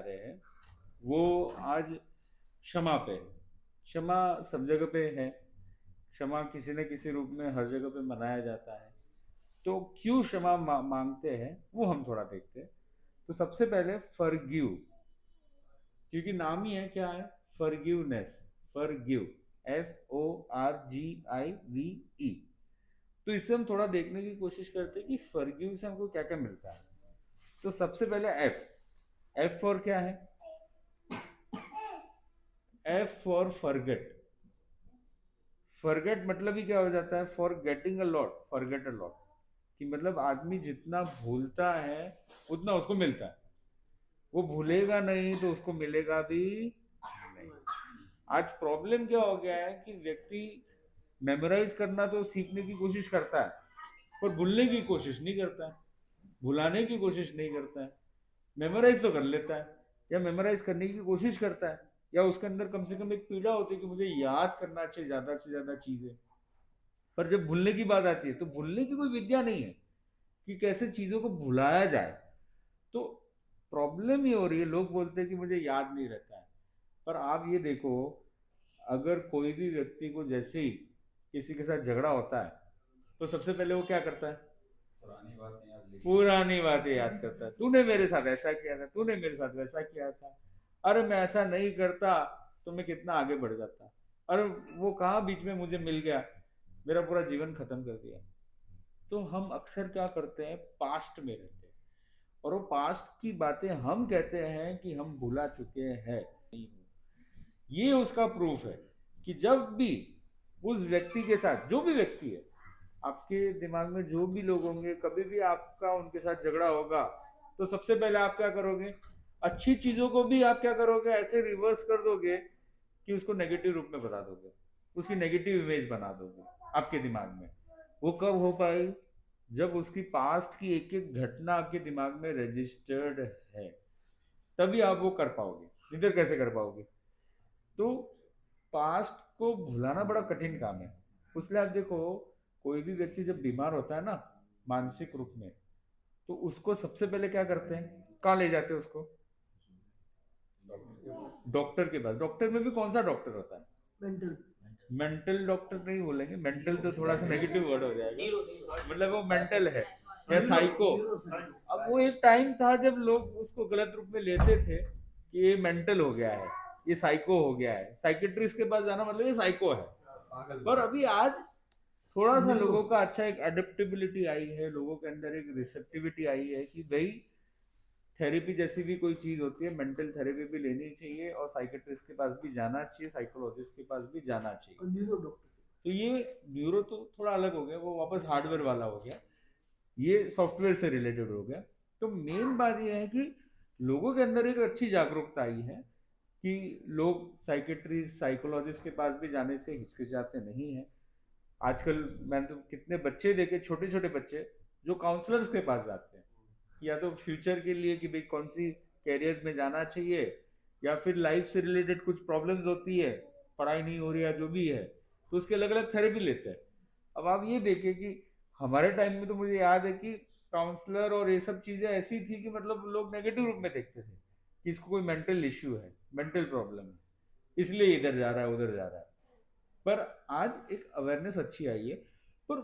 रहे हैं वो आज क्षमा पे है। क्षमा सब जगह पे है, क्षमा किसी न किसी रूप में हर जगह पे मनाया जाता है। तो क्यों क्षमा मांगते हैं वो हम थोड़ा देखते हैं। तो सबसे पहले फॉरगिव, क्योंकि नाम ही है क्या है, फॉरगिवनेस, फॉरगिव, FORGIVE। तो इससे हम थोड़ा देखने की कोशिश करते हैं कि फॉरगिव से हमको क्या क्या मिलता है। तो सबसे पहले एफ, एफ फॉर क्या है, एफ फॉर फॉरगेट। फॉरगेट मतलब ही क्या हो जाता है, for getting a lot, forget a lot, कि मतलब आदमी जितना भूलता है उतना उसको मिलता है। वो भूलेगा नहीं तो उसको मिलेगा भी नहीं। आज प्रॉब्लम क्या हो गया है कि व्यक्ति मेमोराइज करना तो सीखने की कोशिश करता है, पर भूलने की कोशिश नहीं करता है, भुलाने की कोशिश नहीं करता है। मेमोराइज तो कर लेता है या मेमोराइज करने की कोशिश करता है, या उसके अंदर कम से कम एक पीड़ा होती है कि मुझे याद करना चाहिए ज्यादा से ज्यादा चीजें। पर जब भूलने की बात आती है तो भूलने की कोई विद्या नहीं है कि कैसे चीजों को भुलाया जाए। तो प्रॉब्लम ये हो रही है, लोग बोलते हैं कि मुझे याद नहीं रहता है। पर आप ये देखो, अगर कोई भी व्यक्ति को जैसे ही किसी के साथ झगड़ा होता है तो सबसे पहले वो क्या करता है, पुरानी बातें याद करता है। तूने मेरे साथ ऐसा किया था, तूने मेरे साथ वैसा किया था, अरे मैं ऐसा नहीं करता तो मैं कितना आगे बढ़ जाता, अरे वो कहाँ बीच में मुझे मिल गया, मेरा पूरा जीवन खत्म कर दिया। तो हम अक्सर क्या करते हैं, पास्ट में रहते हैं, और वो पास्ट की बातें हम कहते हैं कि हम भुला चुके हैं। ये उसका प्रूफ है कि जब भी उस व्यक्ति के साथ, जो भी व्यक्ति है, आपके दिमाग में जो भी लोग होंगे, कभी भी आपका उनके साथ झगड़ा होगा तो सबसे पहले आप क्या करोगे, अच्छी चीजों को भी आप क्या करोगे, ऐसे रिवर्स कर दोगे कि उसको नेगेटिव रूप में बता दोगे, उसकी नेगेटिव इमेज बना दोगे आपके दिमाग में। वो कब हो पाएगी, जब उसकी पास्ट की एक एक घटना आपके दिमाग में रजिस्टर्ड है, तभी आप वो कर पाओगे, नहीं तो कैसे कर पाओगे। तो पास्ट को भुलाना बड़ा कठिन काम है। उसलिए आप देखो, कोई भी व्यक्ति जब बीमार होता है ना, मानसिक रूप में, तो उसको सबसे पहले क्या करते हैं, कहाँ ले जाते हैं उसको, डॉक्टर के पास। डॉक्टर में भी कौन सा डॉक्टर होता है, मेंटल। मेंटल डॉक्टर नहीं बोलेंगे, मेंटल तो थोड़ा सा नेगेटिव वर्ड हो जाएगा, मतलब वो मेंटल है या साइको। अब वो एक टाइम था जब लोग उसको गलत रूप में लेते थे कि ये मेंटल हो गया है, ये साइको हो गया है, साइकेट्रिस्ट के पास जाना मतलब ये साइको है। पर अभी आज थोड़ा सा लोगों का अच्छा एक अडेप्टेबिलिटी आई है, लोगों के अंदर एक रिसेप्टिविटी आई है कि भाई थेरेपी जैसी भी कोई चीज होती है, मेंटल थेरेपी भी लेनी चाहिए और साइकेट्रिस्ट के पास भी जाना चाहिए, साइकोलॉजिस्ट के पास भी जाना चाहिए। Neuro doctor. तो ये न्यूरो तो थोड़ा अलग हो गया, वो वापस हार्डवेयर वाला हो गया, ये सॉफ्टवेयर से रिलेटेड हो गया। तो मेन बात ये है कि लोगों के अंदर एक अच्छी जागरूकता आई है कि लोग साइकेट्रिस्ट साइकोलॉजिस्ट के पास भी जाने से हिचकिचाते नहीं हैं। आजकल मैंने तो कितने बच्चे देखे, छोटे छोटे बच्चे जो काउंसलर्स के पास जाते हैं, या तो फ्यूचर के लिए कि भाई कौन सी कैरियर में जाना चाहिए, या फिर लाइफ से रिलेटेड कुछ प्रॉब्लम्स होती है, पढ़ाई नहीं हो रही है जो भी है, तो उसके अलग अलग थेरेपी लेते हैं। अब आप ये देखें कि हमारे टाइम में तो मुझे याद है कि काउंसलर और ये सब चीजें ऐसी थी कि मतलब लोग नेगेटिव रूप में देखते थे कि इसको कोई मेंटल इश्यू है, मेंटल प्रॉब्लम है, इसलिए इधर जा रहा है उधर जा रहा है। पर आज एक अवेयरनेस अच्छी आई है। पर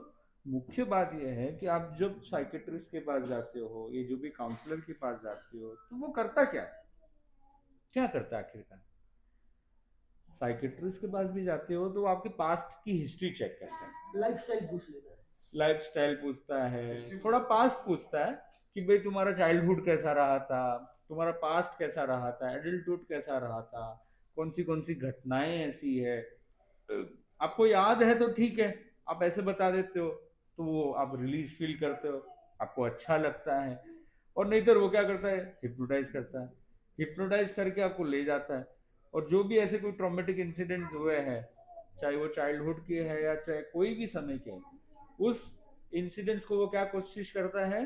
मुख्य बात यह है कि आप जब साइकेट्रिस्ट के पास जाते हो, ये जो भी काउंसलर के पास जाते हो, तो वो करता क्या है, क्या करता है आखिरकार। साइकेट्रिस्ट के पास भी जाते हो तो वो आपके पास्ट की हिस्ट्री चेक करता है, लाइफस्टाइल पूछ लेता है। लाइफ स्टाइल पूछता है, थोड़ा पास्ट पूछता है कि भाई तुम्हारा चाइल्डहुड कैसा रहा था, तुम्हारा पास्ट कैसा रहा था, एडल्टहुड कैसा रहा था, कौन सी घटनाएं ऐसी है, आपको याद है तो ठीक है, आप ऐसे बता देते हो तो वो आप रिलीज फील करते हो, आपको अच्छा लगता है। और नहीं तो वो क्या करता है, हिप्नोटाइज करता है, हिप्नोटाइज करके आपको ले जाता है। और जो भी ऐसे कोई ट्रॉमेटिक इंसिडेंट्स हुए हैं, चाहे वो चाइल्डहुड के हैं या चाहे कोई भी समय के हैं, उस इंसिडेंट्स को वो क्या कोशिश करता है,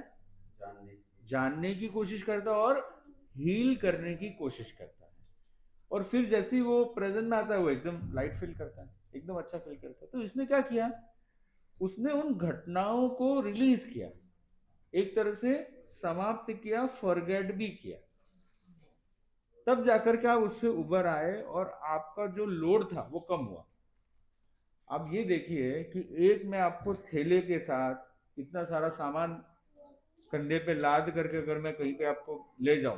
जानने की कोशिश करता है और हील करने की कोशिश करता है। और फिर जैसे ही वो प्रेजेंट में आता है वो एकदम लाइट फील करता है, एकदम अच्छा फील करता है। तो इसने क्या किया, उसने उन घटनाओं को रिलीज किया, एक तरह से समाप्त किया, फॉरगेट भी किया। तब जाकर के आप उससे उबर आए और आपका जो लोड था वो कम हुआ। आप ये देखिए कि एक मैं आपको थैले के साथ इतना सारा सामान कंधे पे लाद करके अगर मैं कहीं पे आपको ले जाऊं,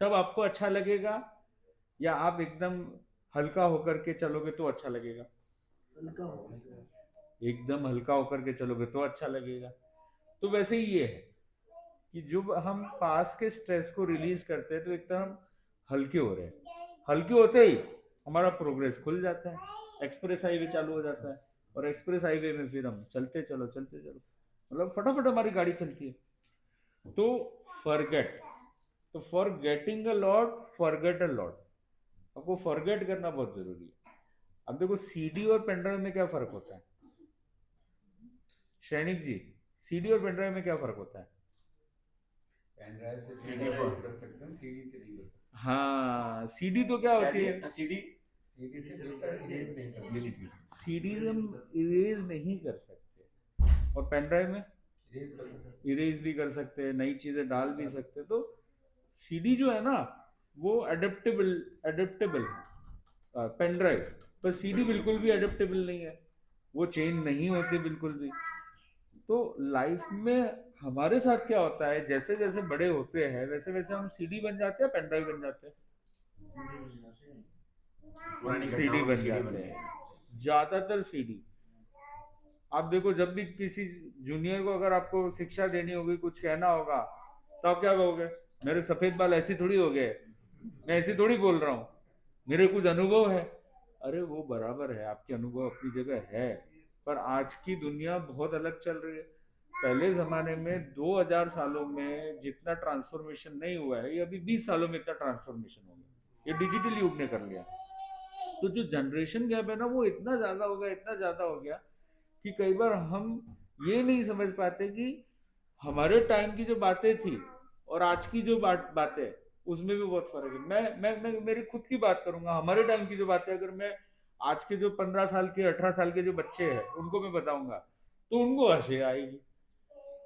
तब आपको अच्छा लगेगा, या आप एकदम हल्का होकर के चलोगे तो अच्छा लगेगा? हल्का होगा। एकदम हल्का होकर के चलोगे तो अच्छा लगेगा। तो वैसे ही ये है कि जब हम पास के स्ट्रेस को रिलीज करते हैं तो एकदम हल्के हो रहे हैं, हल्के होते ही हमारा प्रोग्रेस खुल जाता है, एक्सप्रेस हाईवे चालू हो जाता है, और एक्सप्रेस हाईवे में फिर हम चलते चलो, मतलब फटाफट हमारी गाड़ी चलती है। तो फॉरगेट, तो for getting a lot forget a lot, आपको फॉरगेट करना बहुत जरूरी है। अब देखो सीडी और पेनड्राइव में क्या फर्क होता है, सैनिक जी, सीडी और पेनड्राइव में क्या फर्क होता है? पेन ड्राइव से सीडी कर सकते हैं, सीडी से नहीं कर सकते। हाँ, सीडी तो क्या होती है, सीडी सीडी से डेटा इरेज नहीं कर सकते, सीडी हम इरेज नहीं कर सकते, और पेन ड्राइव में इरेज कर सकते इरेज भी कर सकते हैं, नई चीजें डाल भी सकते हैं। तो सीडी जो है ना वो एडेप्टेबल, एडेप्टेबल पेन ड्राइव, पर सीडी बिल्कुल भी एडेप्टेबल नहीं है, वो चेंज नहीं होती बिल्कुल भी। तो लाइफ में हमारे साथ क्या होता है, जैसे जैसे बड़े होते हैं वैसे वैसे हम सीडी बन जाते हैं, पेन ड्राइव बन जाते हैं, पुरानी सीडी घटनाओं की बन सीडी जाते बन हैं, गई। ज्यादातर सीडी। आप देखो जब भी किसी जूनियर को अगर आपको शिक्षा देनी होगी, कुछ कहना होगा, तो आप क्या कहोगे? मेरे सफेद बाल ऐसे थोड़ी हो गए, मैं ऐसे थोड़ी बोल रहा हूँ, मेरे कुछ अनुभव है। अरे वो बराबर है, आपके अनुभव अपनी जगह है, पर आज की दुनिया बहुत अलग चल रही है। पहले जमाने में 2000 सालों में जितना ट्रांसफॉर्मेशन नहीं हुआ है, ये अभी 20 सालों में इतना ट्रांसफॉर्मेशन हो गया, ये डिजिटल युग ने कर लिया। तो जो जनरेशन गैप है ना वो इतना ज्यादा हो गया, इतना ज्यादा हो गया कि कई बार हम ये नहीं समझ पाते कि हमारे टाइम की जो बातें थी और आज की जो बातें, उसमें भी बहुत फर्क है। मैं मेरी खुद की बात करूंगा, हमारे टाइम की जो बातें अगर मैं आज के जो 15 साल के 18 साल के जो बच्चे हैं उनको मैं बताऊंगा तो उनको हंसी आएगी,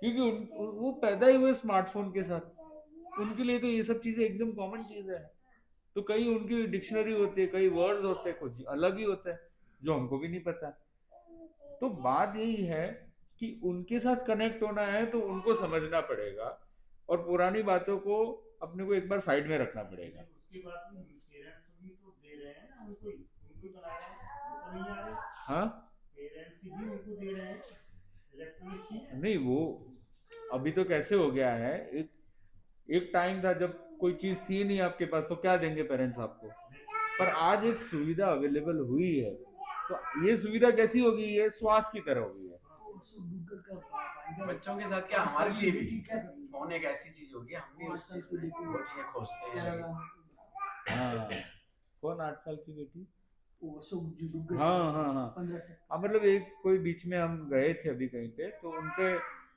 क्योंकि वो पैदा ही हुए स्मार्टफोन के साथ, उनके लिए तो ये सब चीजें एकदम कॉमन चीज है। तो कई उनकी डिक्शनरी होती है, कई वर्ड्स होते हैं, कुछ अलग ही होता है जो हमको भी नहीं पता। तो बात यही है कि उनके साथ कनेक्ट होना है तो उनको समझना पड़ेगा, और पुरानी बातों को अपने को एक बार साइड में रखना पड़ेगा। उसके बाद पेरेंट्स भी तो दे रहे हैं ना, उनको उनको बना रहे हैं, वो तो नहीं आ रहे। हाँ, पेरेंट्स भी उनको दे रहे हैं इलेक्ट्रॉनिक चीजें। नहीं वो अभी तो कैसे हो गया है, एक एक टाइम था जब कोई चीज थी नहीं आपके पास तो क्या देंगे पेरेंट्स आपको, पर आज एक सुविधा अवेलेबल हुई है, तो ये सुविधा कैसी हो गई है, श्वास की तरह हो गई है। बच्चों के साथ क्या, हमारे लिए भी फोन एक ऐसी चीज होगी, हम भी उस चीज में वो चीजें खोजते हैं। हाँ, कौन 8 साल की बेटी? वो सब जो डूब गए हाँ हाँ हाँ 15 से। हाँ, मतलब एक कोई बीच में हम गए थे अभी कहीं पे, तो उनके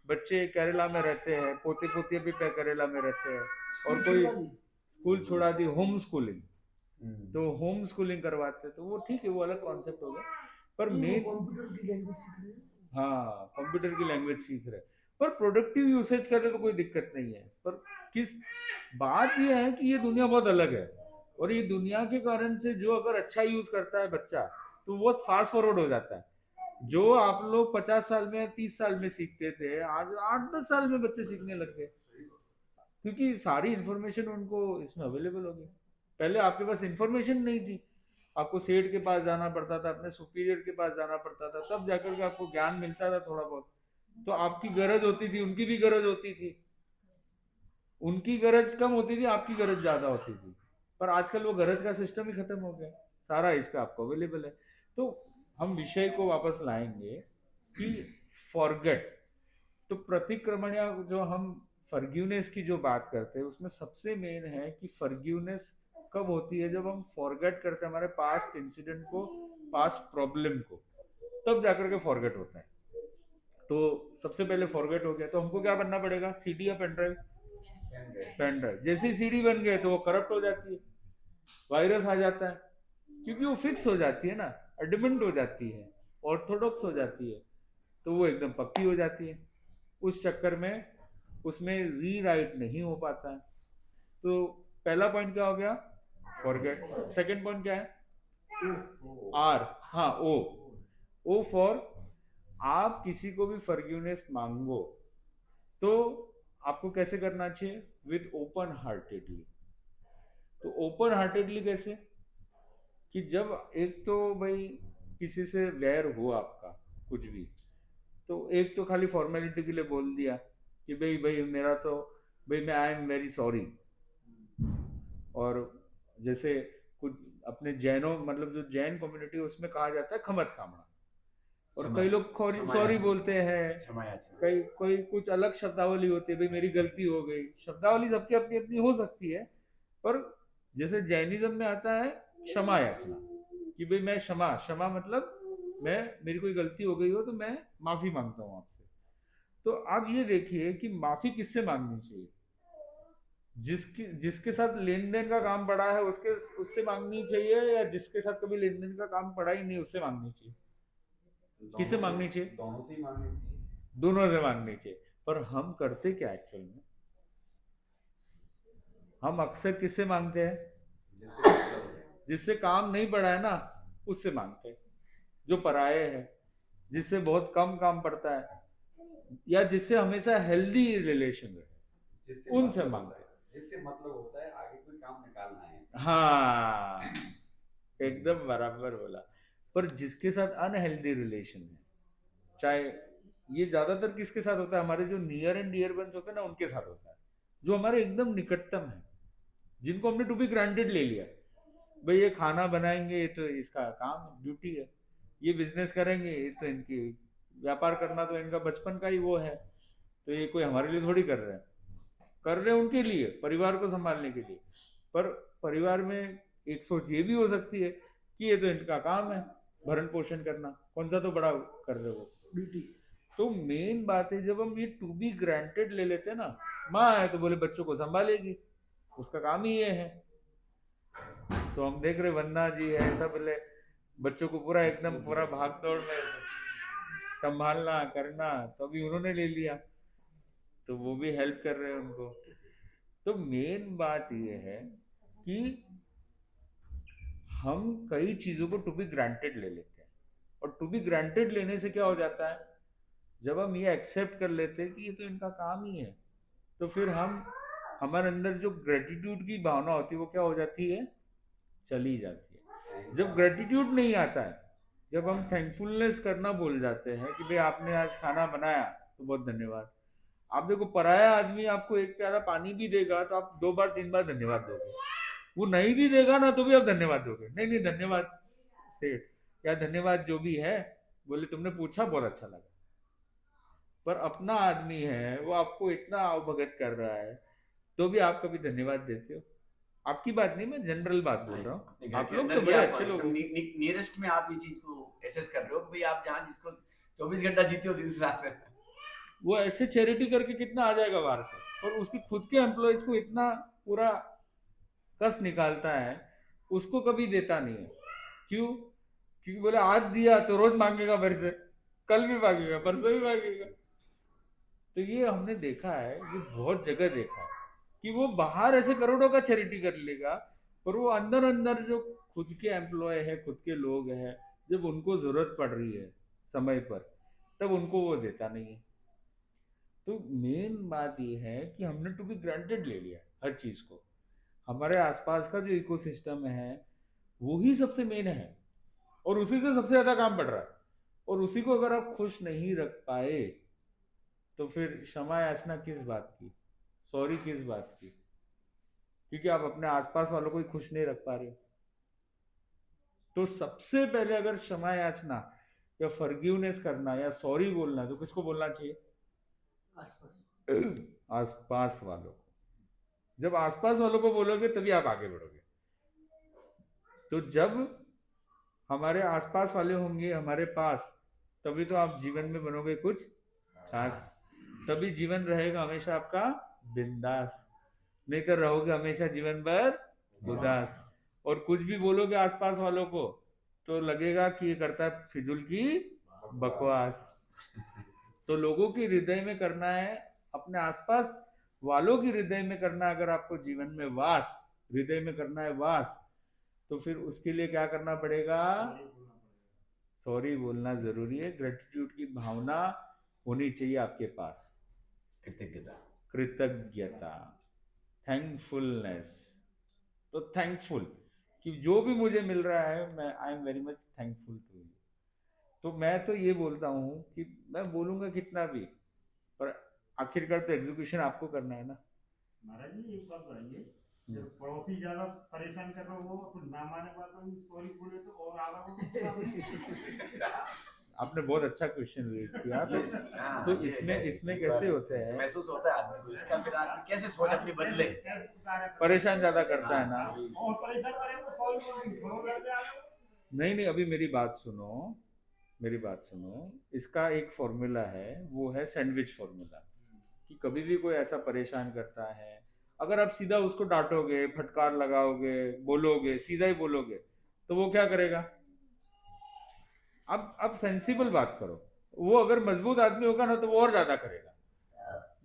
बच्चे केरला में रहते हैं, पोते पोते भी केरला में रहते हैं, और कोई स्कूल छोड़ा दी, होम स्कूलिंग, तो होम स्कूलिंग करवाते हैं, तो वो ठीक है, वो अलग कॉन्सेप्ट हो गया। पर मेन कंप्यूटर की लैंग्वेज सीख रहे हैं। हाँ, कंप्यूटर की लैंग्वेज सीख रहे हैं, पर प्रोडक्टिव यूसेज करे तो कोई दिक्कत नहीं है। पर किस बात यह है कि ये दुनिया बहुत अलग है, और ये दुनिया के कारण से जो अगर अच्छा यूज करता है बच्चा तो वो फास्ट फॉरवर्ड हो जाता है। जो आप लोग 50 साल में 30 साल में सीखते थे, आज 8-10 साल में बच्चे सीखने लग गए, क्योंकि सारी इंफॉर्मेशन उनको इसमें अवेलेबल हो गई। पहले आपके पास इंफॉर्मेशन नहीं थी, आपको सेठ के पास जाना पड़ता था, अपने सुपीरियर के पास जाना पड़ता था, तब जाकर के आपको ज्ञान मिलता था थोड़ा बहुत। तो आपकी गरज होती थी, उनकी भी गरज होती थी, उनकी गरज कम होती थी, आपकी गरज ज्यादा होती थी। पर आजकल वो गरज का सिस्टम ही खत्म हो गया, सारा इस पे आपको अवेलेबल है। तो हम विषय को वापस लाएंगे कि फॉरगेट, तो प्रतिक्रमण या जो हम फर्ग्यूनेस की जो बात करते हैं उसमें सबसे मेन है कि फर्ग्यूनेस कब होती है, जब हम फॉरगेट करते हैं हमारे पास्ट इंसिडेंट को, पास्ट प्रॉब्लम को, तब जाकर के फॉरगेट होता है। तो सबसे पहले फॉरगेट हो गया तो हमको क्या बनना पड़ेगा, सीडी या पेन ड्राइव? Pen drive. जैसे ही सीडी बन गए तो वो करप्ट हो जाती है, वायरस आ जाता है, क्योंकि वो फिक्स हो जाती है ना, एडमेंट हो जाती है, ऑर्थोडॉक्स हो जाती है, तो वो एकदम पक्की हो जाती है। उस चक्कर में उसमें रीराइट नहीं हो पाता है। तो पहला पॉइंट क्या हो गया, फॉरगेट। सेकंड पॉइंट क्या है, आर, हाँ ओ फॉर, आप किसी को भी फॉरगिवनेस मांगो तो आपको कैसे करना चाहिए, विद ओपन हार्टेडली। तो ओपन हार्टेडली कैसे, कि जब एक तो भाई किसी से वैर हो आपका कुछ भी, तो एक तो खाली फॉर्मेलिटी के लिए बोल दिया कि भाई भाई मेरा तो भाई मैं आई एम वेरी सॉरी। और जैसे कुछ अपने जैनों मतलब जो जैन कम्युनिटी उसमें कहा जाता है खमत खामना, और कई लोग सॉरी बोलते हैं, कई कोई कुछ अलग शब्दावली होती है, भाई मेरी गलती हो गई। शब्दावली सबकी अपनी अपनी हो सकती है, पर जैसे जैनिज्म में आता है क्षमा याचना, कि भाई मैं क्षमा मतलब मैं, मेरी कोई गलती हो गई हो तो मैं माफी मांगता हूँ आपसे। तो आप ये देखिए कि माफी किससे मांगनी चाहिए, जिसके साथ लेन देन का काम पड़ा है उससे मांगनी चाहिए, या जिसके साथ कभी लेन देन का काम पड़ा ही नहीं उससे मांगनी चाहिए, किससे मांगनी चाहिए, दोनों से ही मांगनी चाहिए, दोनों से मांगनी चाहिए। पर हम करते क्या एक्चुअल में, हम अक्सर किससे मांगते हैं, जिससे काम नहीं पड़ा है ना उससे मांगते हैं, जो पराये है, जिससे बहुत कम काम पड़ता है, या जिससे हमेशा हेल्दी रिलेशन है, उनसे मांगते हैं, जिससे मतलब होता है आगे कोई काम निकालना है। हाँ एकदम बराबर बोला। पर जिसके साथ अनहेल्दी रिलेशन है, चाहे ये ज्यादातर किसके साथ होता है, हमारे जो नियर एंड डियर वंस होते हैं ना उनके साथ होता है, जो हमारे एकदम निकटतम है, जिनको हमने टू बी ग्रांटेड ले लिया, भाई ये खाना बनाएंगे ये तो इसका काम है, ड्यूटी है, ये बिजनेस करेंगे ये तो इनकी, व्यापार करना तो इनका बचपन का ही वो है, तो ये कोई हमारे लिए थोड़ी कर रहे हैं, कर रहे हैं उनके लिए, परिवार को संभालने के लिए। पर परिवार में एक सोच ये भी हो सकती है कि ये तो इनका काम है भरण पोषण करना, कौन सा तो बड़ा कर रहे हो ड्यूटी। तो मेन बात है जब हम ये टू बी ग्रांटेड ले लेते हैं ना, माँ है तो बोले बच्चों को संभालेगी, उसका काम ही ये है। तो हम देख रहे वंदना जी है, सब बोले बच्चों को पूरा एकदम पूरा भाग दौड़ में संभालना करना, तो अभी उन्होंने ले लिया तो वो भी हेल्प कर रहे हैं उनको। तो मेन बात ये है कि हम कई चीजों को टू बी ग्रांटेड ले लेते हैं, और टू बी ग्रांटेड लेने से क्या हो जाता है, जब हम ये एक्सेप्ट कर लेते हैं कि ये तो इनका काम ही है, तो फिर हम हमारे अंदर जो ग्रेटिट्यूड की भावना होती है वो क्या हो जाती है, चली जाती है। जब ग्रेटिट्यूड नहीं आता है, जब हम थैंकफुलनेस करना भूल जाते हैं कि भाई आपने आज खाना बनाया तो बहुत धन्यवाद। आप देखो पराया आदमी आपको एक प्याला पानी भी देगा तो आप 2 बार 3 बार धन्यवाद दोगे, वो नहीं भी देगा ना तो भी आप धन्यवाद दोगे, नहीं नहीं धन्यवाद सेठ, या धन्यवाद जो भी है, बोले तुमने पूछा बहुत अच्छा लगा। पर अपना आदमी है वो आपको इतना आवभगत कर रहा है तो भी आप कभी धन्यवाद देते हो? आपकी बात नहीं, मैं जनरल बात बोल रहा हूँ, आप लोग तो बड़े अच्छे लोग, नियरेस्ट में आप ये चीज को एसेस कर रहे हो कि भाई आप जहाँ जिसको 24 घंटा जीते हो जिसके साथ है, वो ऐसे चैरिटी करके कितना आ जाएगा बाहर से, और उसकी खुद के एम्प्लॉयज को इतना पूरा कस निकालता है, उसको कभी देता नहीं है। क्यों? क्योंकि बोले आज दिया तो रोज मांगेगा मेरे से, कल भी मांगेगा, परसों भी मांगेगा। तो ये हमने देखा है, ये बहुत जगह देखा है कि वो बाहर ऐसे करोड़ों का चैरिटी कर लेगा, पर वो अंदर अंदर जो खुद के एम्प्लॉय है, खुद के लोग हैं, जब उनको जरूरत पड़ रही है समय पर, तब उनको वो देता नहीं है। तो मेन बात ये है कि हमने टू बी ग्रांटेड ले लिया हर चीज को, हमारे आसपास का जो इकोसिस्टम है वही सबसे मेन है, और उसी से सबसे ज्यादा काम बढ़ रहा है, और उसी को अगर आप खुश नहीं रख पाए तो फिर क्षमा याचना किस बात की, सॉरी किस बात की, क्योंकि आप अपने आसपास वालों को ही खुश नहीं रख पा रहे। तो सबसे पहले अगर क्षमा याचना या फॉरगिवनेस करना या सॉरी बोलना है तो किसको बोलना चाहिए, आसपास वालों को। जब आसपास वालों को बोलोगे तभी आप आगे बढ़ोगे। तो जब हमारे आसपास वाले होंगे हमारे पास, तभी तो आप जीवन में बनोगे कुछ खास, तभी जीवन रहेगा हमेशा आपका बिंदास, नहीं तो रहोगे हमेशा जीवन भर उदास। और कुछ भी बोलोगे आसपास वालों को तो लगेगा कि ये करता है फिजूल की बकवास। तो लोगों के हृदय में करना है, अपने आसपास वालों के हृदय में करना अगर आपको जीवन में वास, हृदय में करना है वास, तो फिर उसके लिए क्या करना पड़ेगा? सॉरी बोलना जरूरी है। ग्रेटिट्यूड की भावना होनी चाहिए आपके पास, कृतज्ञता। कृतज्ञता, थैंकफुलनेस। तो थैंकफुल कि जो भी मुझे मिल रहा है, मैं I am very much thankful to you. तो मैं तो ये बोलता हूँ कि मैं बोलूंगा कितना भी, पर आखिरकार तो एग्जीक्यूशन आपको करना है ना। महाराज जी एक बात बताइए, जब पड़ोसी ज्यादा परेशान कर रहा हो वो अपन ना माने बात में सॉरी बोले तो और आला को आपने बहुत अच्छा क्वेश्चन रेज किया। हाँ, तो ये इसमें है। इसमें कैसे होता है, महसूस होता है आदमी को इसका, फिर आदमी कैसे सोच अपनी बदले। परेशान ज्यादा करता है ना। और परेशान करे तो सॉरी बोल घरों लड़ जाए। नहीं नहीं, अभी मेरी बात सुनो, मेरी बात सुनो। इसका एक फॉर्मूला है, वो है सैंडविच फॉर्मूला। कि कभी भी कोई ऐसा परेशान करता है, अगर आप सीधा उसको डांटोगे, फटकार लगाओगे, बोलोगे, सीधा ही बोलोगे, तो वो क्या करेगा? अब सेंसिबल बात करो। वो अगर मजबूत आदमी होगा ना, तो वो और ज्यादा करेगा।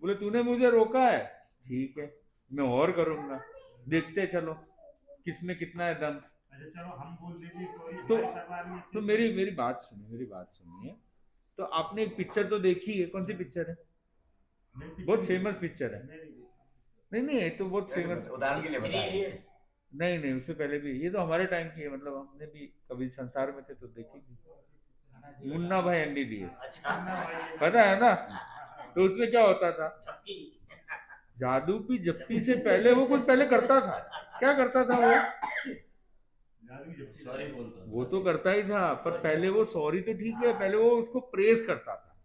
बोले तूने मुझे रोका है, ठीक है मैं और करूंगा, देखते चलो किसमें कितना है दम। अच्छा चलो हम बोल देते सॉरी तो हमारी परिवार में तो मेरी मेरी बात सुनिए, मेरी बात सुनिए। तो आपने एक पिक्चर तो देखी है, कौन सी पिक्चर है? बहुत फेमस पिक्चर है। नहीं नहीं, ये तो बहुत फेमस। उदाहरण के लिए बता रहे हैं। नहीं नहीं, उससे पहले भी, ये तो हमारे टाइम की है, मतलब हमने भी कभी संसार में थे तो देखी थी। मुन्ना भाई एमबीबीएस, अच्छा। पता है ना? तो उसमें क्या होता था? जादू की जप्पी से पहले वो कुछ पहले करता था। क्या करता था वो? सॉरी बोलता वो तो करता ही था, पर पहले वो सॉरी तो ठीक है, पहले वो उसको प्रेज करता था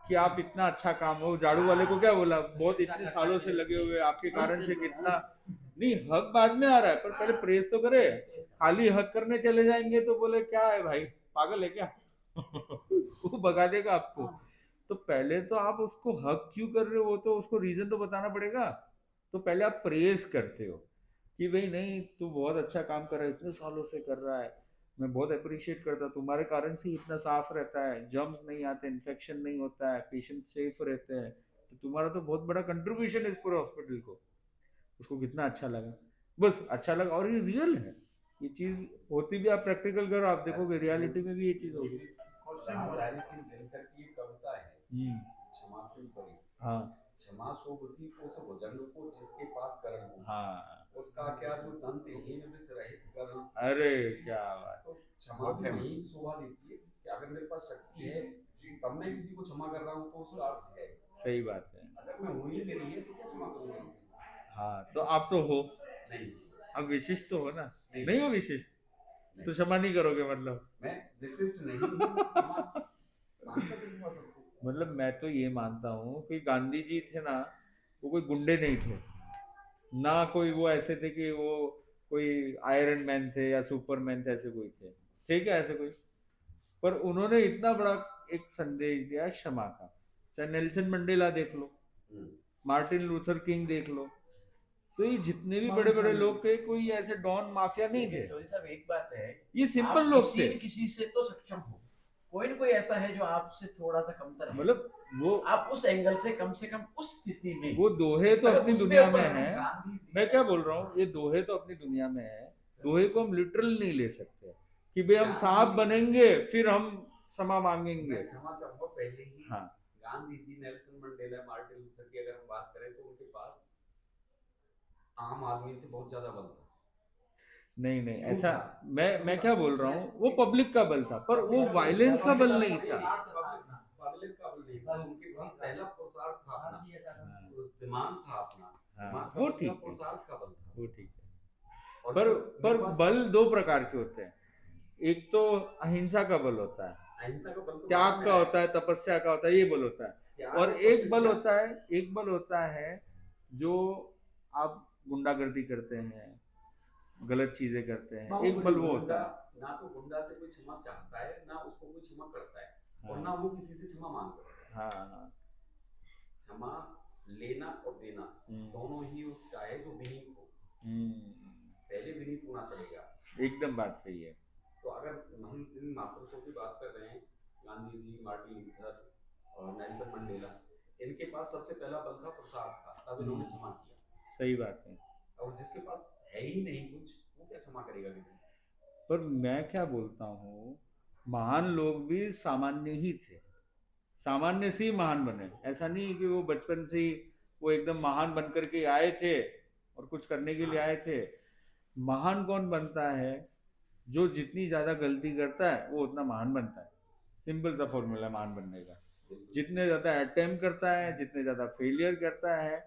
कि आप इतना अच्छा काम हो। झाड़ू वाले को क्या बोला? बहुत इतने सालों से लगे हुए, आपके कारण से कितना। नहीं, हक बाद में आ रहा है, पर पहले प्रेज तो करे। खाली हक करने चले जाएंगे तो बोले क्या है भाई, पागल है क्या? वो भगा देगा आपको। तो पहले तो आप उसको हक क्यों कर रहे हो, वो तो उसको रीजन तो बताना पड़ेगा। तो पहले आप प्रेज करते हो कि भाई नहीं, तू बहुत अच्छा काम कर रहा है, इतने सालों से कर रहा है, मैं बहुत अप्रिशिएट करता हूँ, तुम्हारे कारण से ही इतना साफ रहता है, जर्म्स नहीं आते, इन्फेक्शन नहीं होता है, पेशेंट सेफ रहते हैं, तो तुम्हारा तो बहुत बड़ा कंट्रीब्यूशन है इस पूरे हॉस्पिटल को। उसको कितना अच्छा लगा, बस अच्छा लगा। और ये रियल है, ये चीज होती भी, आप प्रैक्टिकल करो, आप देखोगे रियलिटी में भी ये चीज होगी। रामधारी सिंह दिनकर की एक कविता है, क्षमा क्यों करी। हाँ क्षमा सो बुद्धि उस भुजंग को जिसके पास करण हो। हाँ, उसका क्या जो दंत हीन विष रहित करण। अरे क्या बात। तो क्षमा भी नहीं शोभा देती है जिसकी, अगर मेरे पास शक्ति है तब मैं किसी को क्षमा कर रहा हूँ तो उसका अर्थ है। सही बात है। अगर मैं हूँ ही नहीं है तो क्या क्षमा करूंगा? हाँ, तो आप तो हो, नहीं, अब विशिष्ट तो हो ना। नहीं, नहीं हो विशिष्ट, तो क्षमा नहीं करोगे मतलब? मैं विशिष्ट नहीं हूँ, क्षमा मानता चलूंगा सबको। मतलब मैं तो ये मानता हूँ कि गांधी जी थे ना, वो कोई गुंडे नहीं थे ना, कोई वो ऐसे थे कि वो कोई आयरन मैन थे या सुपरमैन थे, ऐसे कोई थे क्या ऐसे कोई? पर उन्होंने इतना बड़ा एक संदेश दिया क्षमा का। चाहे नेल्सन मंडेला देख लो, मार्टिन लूथर किंग देख लो, तो ये जितने भी बड़े बड़े लोग थे, कोई ऐसे डॉन माफिया नहीं थे। चौधरी साहब एक बात है, ये सिंपल लोग थे। किसी से तो सक्षम हो, कोई ना कोई ऐसा है जो आपसे थोड़ा सा कमतर है, मतलब वो आप उस एंगल से कम उस स्थिति में, वो दोहे तो अगर अपनी उसपे दुनिया में ऊपर है। गांधी जी मैं क्या बोल रहा हूँ, ये दोहे तो अपनी दुनिया में है, दोहे को हम लिटरल नहीं ले सकते कि भाई हम सांप बनेंगे फिर हम क्षमा मांगेंगे। क्षमा संभव पहले ही। हाँ, Gandhi ji, Nelson Mandela, Martin Luther की अगर हम बात करें तो उनके पास आम आदमी से बहुत ज्यादा बल था। नहीं नहीं, ऐसा मैं क्या बोल रहा हूँ, वो पब्लिक का बल था, पर वो वायलेंस का बल नहीं था। पब्लिक का बल नहीं था, उनके पास पहला पुरुषार्थ था अपना, दिमाग था अपना, हाँ, वो ठीक है, पुरुषार्थ का बल था, वो ठीक है। और पर बल दो प्रकार के होते हैं। एक तो अहिंसा का बल होता है, अहिंसा का बल तो त्याग का होता है, तपस्या का होता है, ये बल होता है। और एक बल होता है जो आप गुंडागर्दी करते हैं, गलत चीजें करते हैं, एक बल वो होता है। ना तो गुंडा से कोई क्षमा चाहता है, ना उसको कोई क्षमा करता है, और हाँ, ना वो किसी से क्षमा मांग सकता है। हाँ हाँ, क्षमा लेना और देना दोनों ही उसका है जो विनीत हो। पहले विनीत होना पड़ेगा। एकदम बात सही है। तो अगर हम इन महापुरुषों की बात कर रहे हैं, गांधी जी, मार्टिन लूथर और नेल्सन मंडेला, इनके पास सबसे पहला बल था, पुरुषार्थ था, तब इन्होंने क्षमा किया। सही बात है। और जिसके पास है ही नहीं कुछ, वो क्या क्षमा करेगा किसी को? पर मैं क्या बोलता हूँ, महान लोग भी सामान्य ही थे, सामान्य से ही महान बने। ऐसा नहीं है कि वो बचपन से ही वो एकदम महान बन करके आए थे और कुछ करने के लिए आए थे। महान कौन बनता है? जो जितनी ज्यादा गलती करता है वो उतना महान बनता है। सिंपल सा फॉर्मूला महान बनने का। जितने ज्यादा अटेम्प्ट करता है, जितने ज्यादा फेलियर करता है,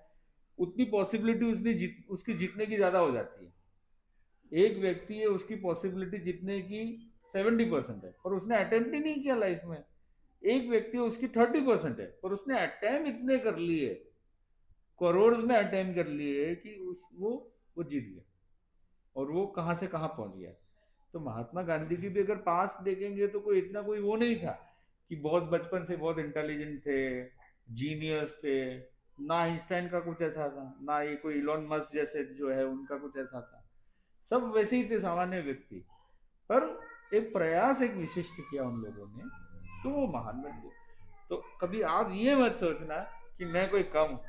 उतनी पॉसिबिलिटी उसकी जीतने की ज्यादा हो जाती है। एक व्यक्ति है, उसकी पॉसिबिलिटी जीतने की 70% है पर उसने अटेम्प्ट ही नहीं किया लाइफ में। एक व्यक्ति है, उसकी 30% है पर उसने अटेम्प्ट इतने कर लिए, करोड़ में अटेम्प्ट कर लिए कि वो जीत गया और वो कहां से कहां पहुंच गया। तो महात्मा गांधी की भी अगर पास देखेंगे तो कोई इतना कोई वो नहीं था कि बहुत बचपन से बहुत इंटेलिजेंट थे, जीनियस थे। ना आइंस्टाइन का कुछ ऐसा था, ना ये कोई इलॉन मस्क जैसे जो है उनका कुछ ऐसा था। सब वैसे ही थे, सामान्य व्यक्ति। पर एक प्रयास एक विशिष्ट किया उन लोगों ने, तो वो महान बन गए। तो कभी आप ये मत सोचना कि मैं कोई कम हूँ,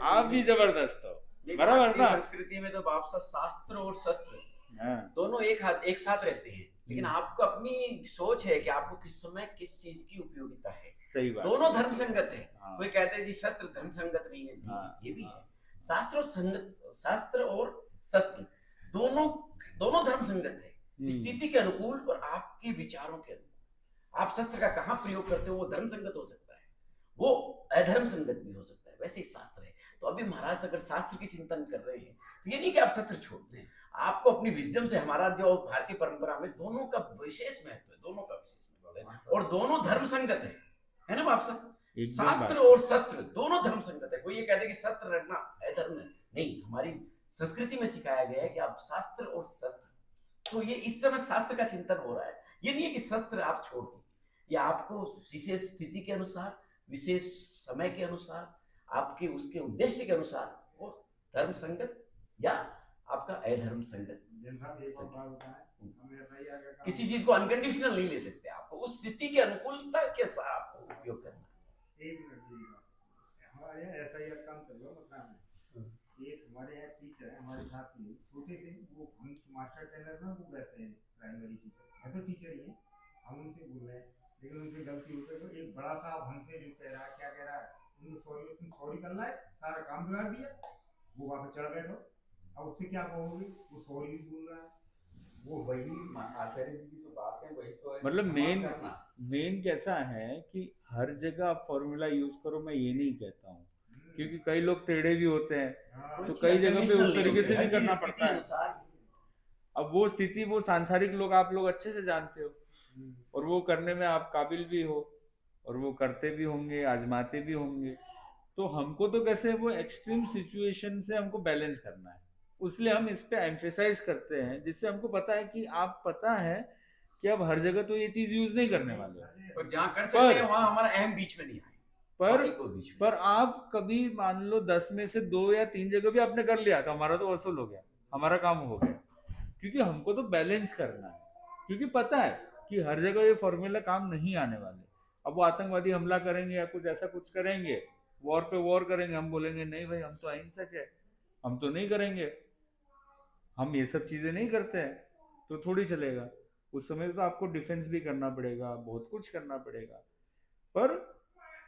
आप भी जबरदस्त हो। बराबर भारतीय ना? संस्कृति में तो बाप सा शास्त्र और शस्त्र हाँ, दोनों एक साथ रहते हैं, लेकिन आपको अपनी सोच है कि आपको किस समय किस चीज की उपयोगिता है। सही बात। दोनों धर्म संगत है। हाँ। कोई कहते हैं जी शस्त्र धर्म संगत नहीं है, हाँ। ये भी है। शास्त्र और शस्त्र दोनों धर्म संगत है, स्थिति के अनुकूल और आपके विचारों के अनुकूल। आप शस्त्र का कहाँ प्रयोग करते हो वो धर्म संगत हो सकता है, वो अधर्म संगत भी हो सकता है। वैसे ही शास्त्र है। तो अभी महाराज अगर शास्त्र की चिंतन कर रहे हैं तो ये नहीं कि आप शस्त्र छोड़ दें, आपको अपनी विजडम से, हमारा जो भारतीय परंपरा में दोनों का विशेष महत्व है, दोनों का विशेष महत्व है और दोनों धर्म संगत है ना बाप साहब? शास्त्र और शस्त्र दोनों धर्म संगत है। कोई ये कहते कि शस्त्र रखना अधर्म है, नहीं। हमारी संस्कृति में सिखाया गया है कि आप शास्त्र और शस्त्र, तो ये इस तरह शास्त्र का चिंतन हो रहा है। ये नहीं है कि शस्त्र आप छोड़ दें, ये आपको विशेष स्थिति के अनुसार, विशेष समय के अनुसार, आपके उसके उद्देश्य के अनुसार वो धर्म संगत या आपका अधर्म संगत। किसी चीज को अनकंडीशनल नहीं ले सकते, आपको उस स्थिति के अनुकूलता के साथ आपको उपयोग करना। एक मिनट, हमारे यहाँ ऐसा ही काम कर लो मतलब में एक हमारे यहाँ टीचर है, हमारे साथ ही छोटे से, वो हम मास्टर ट्रेनर में वो वैसे हैं, प्राइमरी टीचर है तो टीचर ही है। हम उनसे बोल रहे हैं लेकिन उनसे गलती हो गई, तो एक बड़ा सा हमसे जो कह रहा है, क्या कह रहा है, तुम सॉरी करना है, सारा काम बिगाड़ दिया, वो वहाँ पे चढ़ बैठो। अब उससे क्या कहोगे? वो सॉरी बोल रहा है, वो वही आचार्य जी की जो बात है वही तो है। मतलब क्षमा करना। मेन कैसा है कि हर जगह आप फॉर्मूला यूज करो, मैं ये नहीं कहता हूँ, क्योंकि कई लोग टेढ़े भी होते हैं तो कई जगह पे उस तरीके से भी करना पड़ता है। अब वो स्थिति, वो सांसारिक लोग आप लोग अच्छे से जानते हो और वो करने में आप काबिल भी हो और वो करते भी होंगे, आजमाते भी होंगे। तो हमको तो कैसे वो एक्सट्रीम सिचुएशन से हमको बैलेंस करना है, इसलिए हम इस पे एम्फेसाइज करते हैं, जिससे हमको पता है कि आप पता है कि अब हर जगह तो ये चीज यूज नहीं करने वाले, और जहाँ कर सकते हैं वहाँ हमारा अहम बीच में नहीं आए। पर आप कभी मान लो 10 में से 2 या 3 जगह भी आपने कर लिया तो हमारा तो वसूल हो गया, हमारा काम हो गया। क्योंकि हमको तो बैलेंस करना है, क्योंकि पता है कि हर जगह ये फॉर्मूला काम नहीं आने वाले। अब वो आतंकवादी हमला करेंगे या कुछ ऐसा कुछ करेंगे, वॉर पे वॉर करेंगे, हम बोलेंगे नहीं भाई हम तो अहिंसक है, हम तो नहीं करेंगे, हम ये सब चीजें नहीं करते हैं, तो थोड़ी चलेगा। उस समय तो आपको डिफेंस भी करना पड़ेगा, बहुत कुछ करना पड़ेगा। पर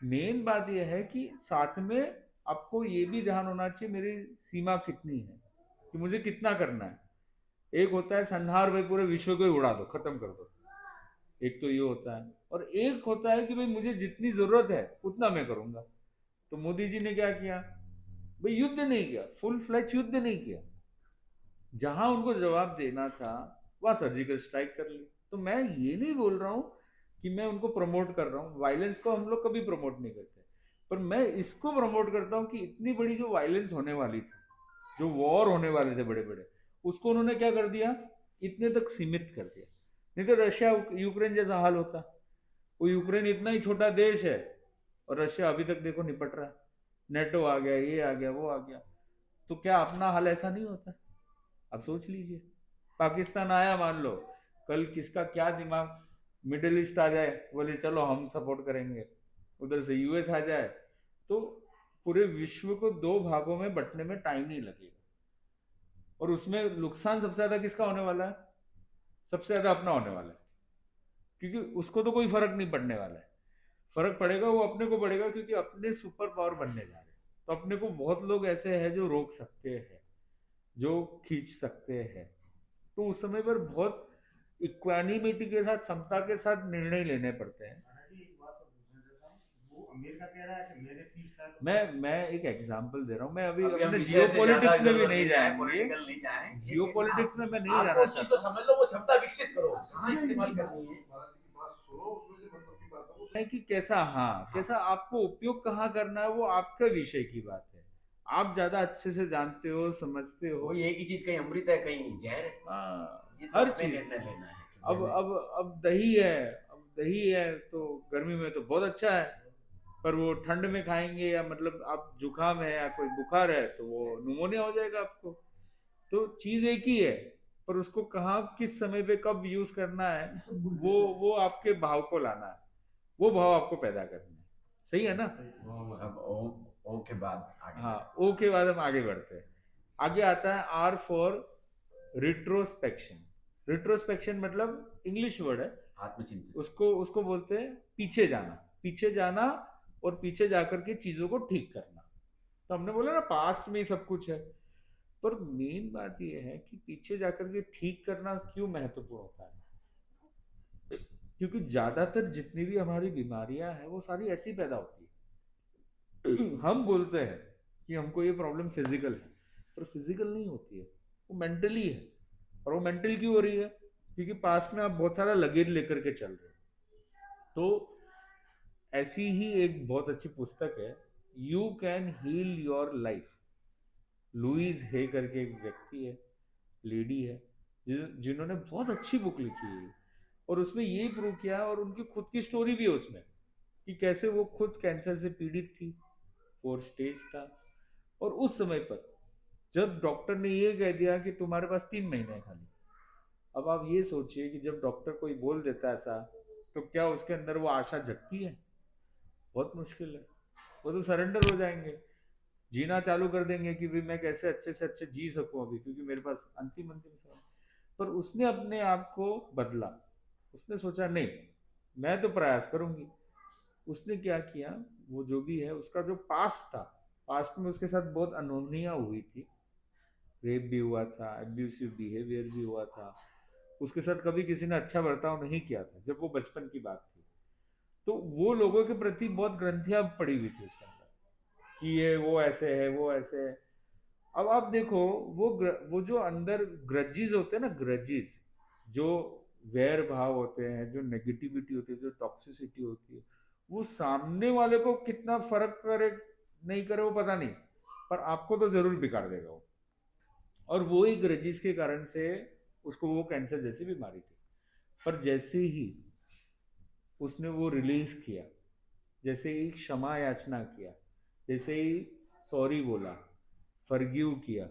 मेन बात यह है कि साथ में आपको ये भी ध्यान होना चाहिए मेरी सीमा कितनी है, कि मुझे कितना करना है। एक होता है संहार, भाई पूरे विश्व को ही उड़ा दो, खत्म कर दो, एक तो ये होता है। और एक होता है कि भाई मुझे जितनी जरूरत है उतना मैं करूंगा। तो मोदी जी ने क्या किया भाई? युद्ध नहीं किया, फुल फ्लैश युद्ध नहीं किया, जहां उनको जवाब देना था वहां सर्जिकल स्ट्राइक कर ली। तो मैं ये नहीं बोल रहा हूं कि मैं उनको प्रमोट कर रहा हूँ, वायलेंस को हम लोग कभी प्रमोट नहीं करते, पर मैं इसको प्रमोट करता हूँ कि इतनी बड़ी जो वायलेंस होने वाली थी, जो वॉर होने वाले थे बड़े बड़े, उसको उन्होंने क्या कर दिया, इतने तक सीमित कर दिया। नहीं तो रशिया यूक्रेन जैसा हाल होता। वो यूक्रेन इतना ही छोटा देश है और रशिया अभी तक देखो निपट रहा है, नेटो आ गया, ये आ गया, वो आ गया। तो क्या अपना हाल ऐसा नहीं होता? अब सोच लीजिए, पाकिस्तान आया, मान लो कल किसका क्या दिमाग, मिडिल ईस्ट आ जाए, बोले चलो हम सपोर्ट करेंगे, उधर से यूएस आ जाए, तो पूरे विश्व को 2 भागों में बंटने में टाइम नहीं लगेगा। और उसमें नुकसान सबसे ज्यादा किसका होने वाला है? सबसे ज्यादा अपना होने वाला है, क्योंकि उसको तो कोई फर्क नहीं पड़ने वाला है। फर्क पड़ेगा वो अपने को पड़ेगा, क्योंकि अपने सुपर पावर बनने जा रहे हैं। तो अपने को बहुत लोग ऐसे हैं जो रोक सकते हैं, जो खींच सकते हैं। तो उस समय पर बहुत इक्वानिमिटी के साथ, समता के साथ निर्णय लेने पड़ते हैं। महाराज जी, एक बात और पूछना चाहता हूँ, वो अमेरिका कह रहा है कि मेरे सीट का मैं एक एग्जांपल दे रहा हूँ। मैं अभी अभी हम अपने विषय जियो से पॉलिटिक्स ज्यादा में भी इधर-उधर नहीं नहीं जाए, जाएंगे। पॉलिटिकल नहीं जाए। जियो पॉलिटिक्स में मैं नहीं आप जाना उस चीज को चाहता समझ लो, वो क्षमता विकसित करो, कहाँ इस्तेमाल करनी है। है कि कैसा, हाँ, कैसा आपको उपयोग कहाँ करना है, वो आपके विषय की बात है। आप ज्यादा अच्छे से जानते हो, समझते हो। वो एक ही चीज, कहीं अमृत है कहीं जहर है, हाँ, ये तो हर अपने चीज। निर्णय लेना है। अब दही है, अब दही है तो गर्मी में तो बहुत अच्छा है, पर वो ठंड में खाएंगे, या मतलब आप जुकाम है या कोई बुखार है तो वो न्यूमोनिया हो जाएगा आपको। तो चीज एक ही है, पर उसको कहाँ, किस समय पे, कब यूज करना है, वो आपके भाव को लाना है, वो भाव आपको पैदा करना है। सही है ना? अब ओ के बाद आगे हाँ, ओ के बाद हम आगे बढ़ते हैं। आगे आता है आर फॉर रिट्रोस्पेक्शन। रिट्रोस्पेक्शन मतलब इंग्लिश वर्ड है, आत्मचिंतन। उसको उसको बोलते हैं पीछे जाना। पीछे जाना और पीछे जाकर के चीजों को ठीक करना। तो हमने बोला ना पास्ट में ही सब कुछ है, पर मेन बात यह है कि पीछे जाकर के ठीक करना क्यों महत्वपूर्ण होता है। क्योंकि ज्यादातर जितनी भी हमारी बीमारियां हैं वो सारी ऐसी पैदा होती है। हम बोलते हैं कि हमको ये प्रॉब्लम फिजिकल है, पर फिजिकल नहीं होती है, वो मेंटली है। और वो मेंटल क्यों हो रही है? क्योंकि पास में आप बहुत सारा लगेज लेकर के चल रहे हो। तो ऐसी ही एक बहुत अच्छी पुस्तक है, you can heal your life. Louise Hay करके एक व्यक्ति है, लेडी है, जिन्होंने बहुत अच्छी बुक लिखी है, और उसमें ये प्रूव किया, और उनकी खुद की स्टोरी भी है उसमें, कि कैसे वो खुद कैंसर से पीड़ित थी, 4 स्टेज था। और उस समय पर जब डॉक्टर ने ये कह दिया कि तुम्हारे पास 3 महीने हैं खाली। अब आप ये सोचिए कि जब डॉक्टर कोई बोल देता है ऐसा, तो क्या उसके अंदर वो आशा जगती है? बहुत मुश्किल है। वो तो सरेंडर हो जाएंगे, जीना चालू कर देंगे कि भाई मैं कैसे अच्छे से अच्छे जी सकूं अभी, क्योंकि मेरे पास अंतिम अंतिम समय। पर उसने अपने आप को बदला। उसने सोचा नहीं, मैं तो प्रयास करूंगी। उसने क्या किया, वो जो भी है उसका जो पास्ट था, पास्ट में उसके साथ बहुत अनहोनियां हुई थी, रेप भी हुआ था, एब्यूसिव बिहेवियर भी हुआ था, उसके साथ कभी किसी ने अच्छा बर्ताव नहीं किया था जब वो बचपन की बात थी। तो वो लोगों के प्रति बहुत ग्रंथियां पड़ी हुई थी उसके अंदर, कि ये वो ऐसे है, वो ऐसे है। अब आप देखो, वो जो अंदर ग्रजेस होते हैं ना, ग्रजेस, जो वैर भाव होते हैं, जो नेगेटिविटी होती है, जो टॉक्सिसिटी होती है, वो सामने वाले को कितना फर्क करे नहीं करे वो पता नहीं, पर आपको तो जरूर बिगाड़ देगा वो। और वो ही ग्रजेस के कारण से उसको वो कैंसर जैसी बीमारी थी। पर जैसे ही उसने वो रिलीज किया, जैसे ही क्षमा याचना किया, जैसे ही सॉरी बोला, फॉरगिव किया,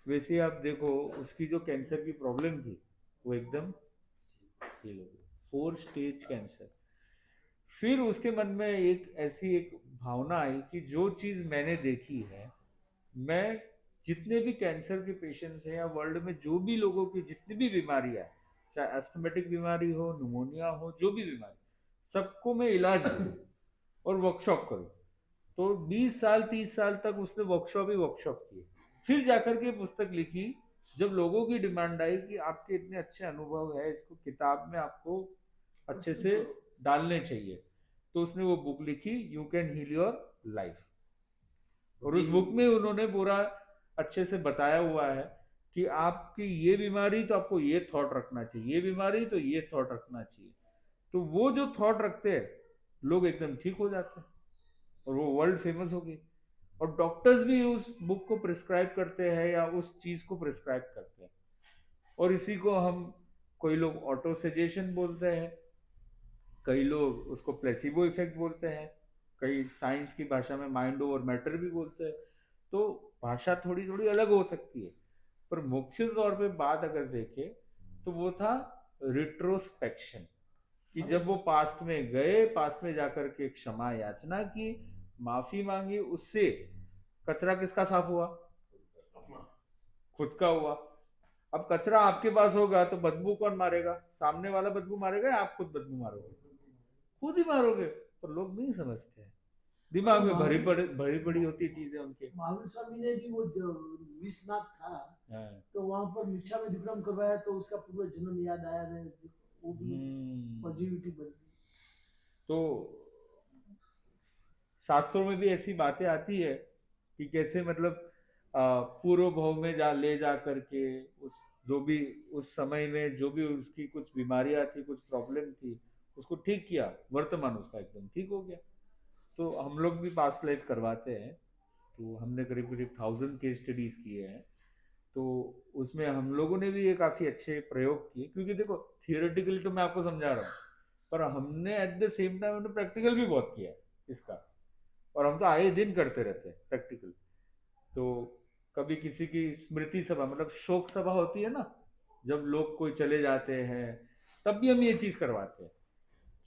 वैसे आप देखो उसकी जो कैंसर की प्रॉब्लम थी वो एकदम ठीक हो गई। 4 स्टेज कैंसर। फिर उसके मन में एक ऐसी एक भावना आई कि जो चीज मैंने देखी है, मैं जितने भी कैंसर के पेशेंट्स हैं या वर्ल्ड में जो भी लोगों की जितनी भी बीमारियां हैं, चाहे एस्थमेटिक बीमारी हो, न्यूमोनिया हो, जो भी बीमारी, सबको मैं इलाज दूं और वर्कशॉप करूं। तो 20 साल 30 साल तक उसने वर्कशॉप ही वर्कशॉप किए। फिर जाकर के पुस्तक लिखी, जब लोगों की डिमांड आई कि आपके इतने अच्छे अनुभव है, इसको किताब में आपको अच्छे से डालने चाहिए, तो उसने वो बुक लिखी, you can heal your life. और उस बुक में उन्होंने पूरा अच्छे से बताया हुआ है कि आपकी ये बीमारी तो आपको ये थॉट रखना चाहिए, ये बीमारी तो ये थॉट रखना चाहिए। तो वो जो थॉट रखते हैं लोग एकदम ठीक हो जाते हैं, और वो वर्ल्ड फेमस हो गई। और डॉक्टर्स भी उस बुक को प्रिस्क्राइब करते हैं या उस चीज को प्रिस्क्राइब करते हैं। और इसी को हम, कोई लोग ऑटो सजेशन बोलते हैं, कई लोग उसको प्लेसिबो इफेक्ट बोलते हैं, कई साइंस की भाषा में माइंड ओवर मैटर भी बोलते हैं। तो भाषा थोड़ी थोड़ी अलग हो सकती है, पर मुख्य तौर पे बात अगर देखें तो वो था रिट्रोस्पेक्शन, कि जब वो पास्ट में गए, पास्ट में जाकर के क्षमा याचना की, माफी मांगी, उससे कचरा किसका साफ हुआ? खुद का हुआ। अब कचरा आपके पास होगा तो बदबू कौन मारेगा? सामने वाला बदबू मारेगा या आप खुद बदबू मारोगे? खुद ही मारोगे। पर लोग नहीं समझते हैं, दिमाग में भरी पड़ी होती है चीजें उनके। महावीर स्वामी ने भी वो जो विश्वनाथ था, हाँ। तो वहां पर मिच्छा में विक्रम करवाया, तो उसका पूर्व जन्म याद आया, ने वो भी पॉजिटिविटी बन गई। तो शास्त्रों में भी ऐसी बातें आती है कि कैसे मतलब पूर्व भाव में ले जा करके उस जो भी उस समय में जो भी उसकी कुछ बीमारियां थी, कुछ प्रॉब्लम थी, उसको ठीक किया, वर्तमान उसका एकदम ठीक हो गया। तो हम लोग भी पास्ट लाइफ करवाते हैं, तो हमने करीब करीब 1000 केस स्टडीज किए हैं। तो उसमें हम लोगों ने भी ये काफ़ी अच्छे प्रयोग किए, क्योंकि देखो थियोरेटिकली तो मैं आपको समझा रहा हूँ, पर हमने एट द सेम टाइम हमने प्रैक्टिकल भी बहुत किया है इसका, और हम तो आए दिन करते रहते हैं प्रैक्टिकल। तो कभी किसी की स्मृति सभा, मतलब शोक सभा होती है ना, जब लोग कोई चले जाते हैं, तब भी हम ये चीज़ करवाते हैं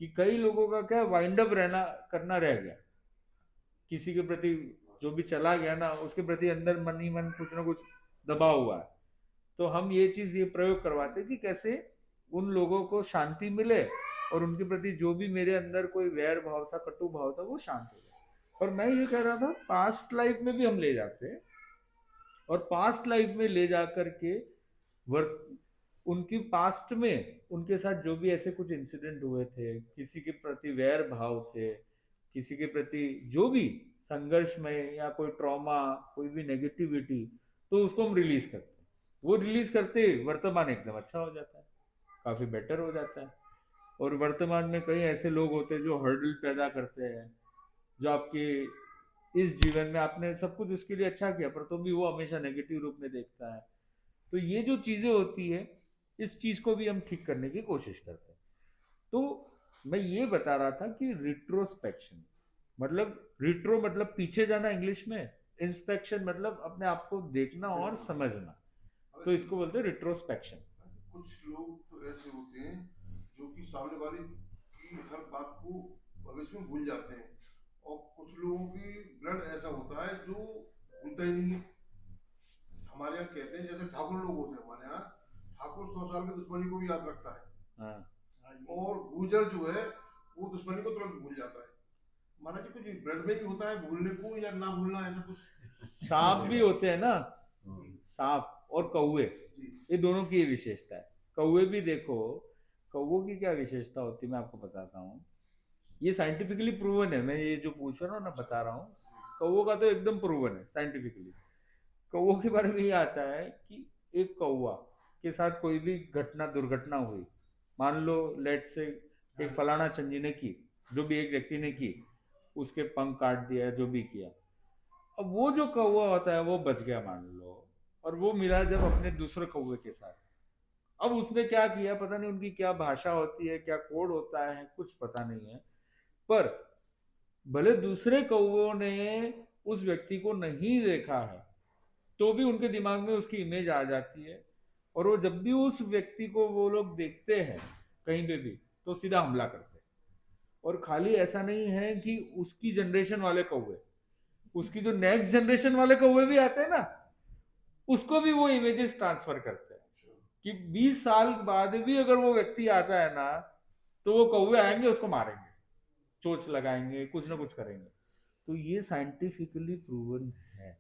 कि कई लोगों का क्या वाइंड अप रहना करना रह गया, किसी के प्रति जो भी चला गया ना, उसके प्रति अंदर मन ही मन कुछ ना कुछ दबा हुआ है। तो हम ये चीज ये प्रयोग करवाते कि कैसे उन लोगों को शांति मिले, और उनके प्रति जो भी मेरे अंदर कोई वैर भाव था, कटु भाव था, वो शांत हो जाए। और मैं ये कह रहा था पास्ट लाइफ में भी हम ले जाते हैं, और पास्ट लाइफ में ले जा करके उनकी पास्ट में उनके साथ जो भी ऐसे कुछ इंसिडेंट हुए थे, किसी के प्रति वैर भाव थे, किसी के प्रति जो भी संघर्ष में या कोई ट्रॉमा, कोई भी नेगेटिविटी, तो उसको हम रिलीज करते हैं। वो रिलीज करते वर्तमान एकदम अच्छा हो जाता है, काफी बेटर हो जाता है। और वर्तमान में कई ऐसे लोग होते हैं जो हर्डल पैदा करते हैं, जो आपके इस जीवन में आपने सब कुछ उसके लिए अच्छा किया, पर तो भी वो हमेशा नेगेटिव रूप में देखता है। तो ये जो चीजें होती है, इस चीज को भी हम ठीक करने की कोशिश करते हैं। तो मैं ये बता रहा था कि रिट्रोस्पेक्शन मतलब, रिट्रो मतलब पीछे जाना इंग्लिश में, इंस्पेक्शन मतलब अपने आप को देखना और समझना, तो इसको बोलते हैं रिट्रोस्पेक्शन। कुछ लोग तो ऐसे होते हैं जो कि सामने वाले की हर बात को भविष्य में भूल जाते हैं, और कुछ लोगों की ब्लड ऐसा होता है जो भूलता ही नहीं है। हमारे यहाँ कहते हैं जैसे ठाकुर लोग होते हैं, हमारे यहाँ ठाकुर 100 साल की दुश्मनी को भी याद रखता है। हाँ। और गुजर जो है वो दुश्मनी को तुरंत भूल जाता है। माना जी कुछ ब्लड में भी होता है भूलने को या ना भूलना, ऐसा कुछ। सांप भी होते हैं ना, सांप और कौवे, ये दोनों की ये विशेषता है। कौवे भी देखो, कौवों की क्या विशेषता होती है मैं आपको बताता हूँ। ये साइंटिफिकली प्रूवन है, मैं ये जो पूछ रहा हूँ ना बता रहा हूँ, कौवों का तो एकदम प्रूवन है साइंटिफिकली। कौवों के बारे में ये आता है कि एक कौवा के साथ कोई भी घटना दुर्घटना हुई, मान लो लेट से एक फलाना चंजी ने की, जो भी एक व्यक्ति ने की, उसके पंख काट दिया, जो भी किया, अब वो जो कौवा होता है वो बच गया मान लो, और वो मिला जब अपने दूसरे कौवे के साथ। अब उसने क्या किया पता नहीं, उनकी क्या भाषा होती है, क्या कोड होता है, कुछ पता नहीं है, पर भले दूसरे कौवों ने उस व्यक्ति को नहीं देखा है, तो भी उनके दिमाग में उसकी इमेज आ जाती है, और वो जब भी उस व्यक्ति को वो लोग देखते हैं कहीं पे भी, तो सीधा हमला करते हैं। और खाली ऐसा नहीं है कि उसकी जनरेशन वाले कौवे, उसकी जो नेक्स्ट जनरेशन वाले कौवे भी आते हैं ना, उसको भी वो इमेजेस ट्रांसफर करते हैं कि 20 साल बाद भी अगर वो व्यक्ति आता है ना, तो वो कौवे आएंगे, उसको मारेंगे, चोंच लगाएंगे, कुछ ना कुछ करेंगे। तो ये साइंटिफिकली प्रूवन है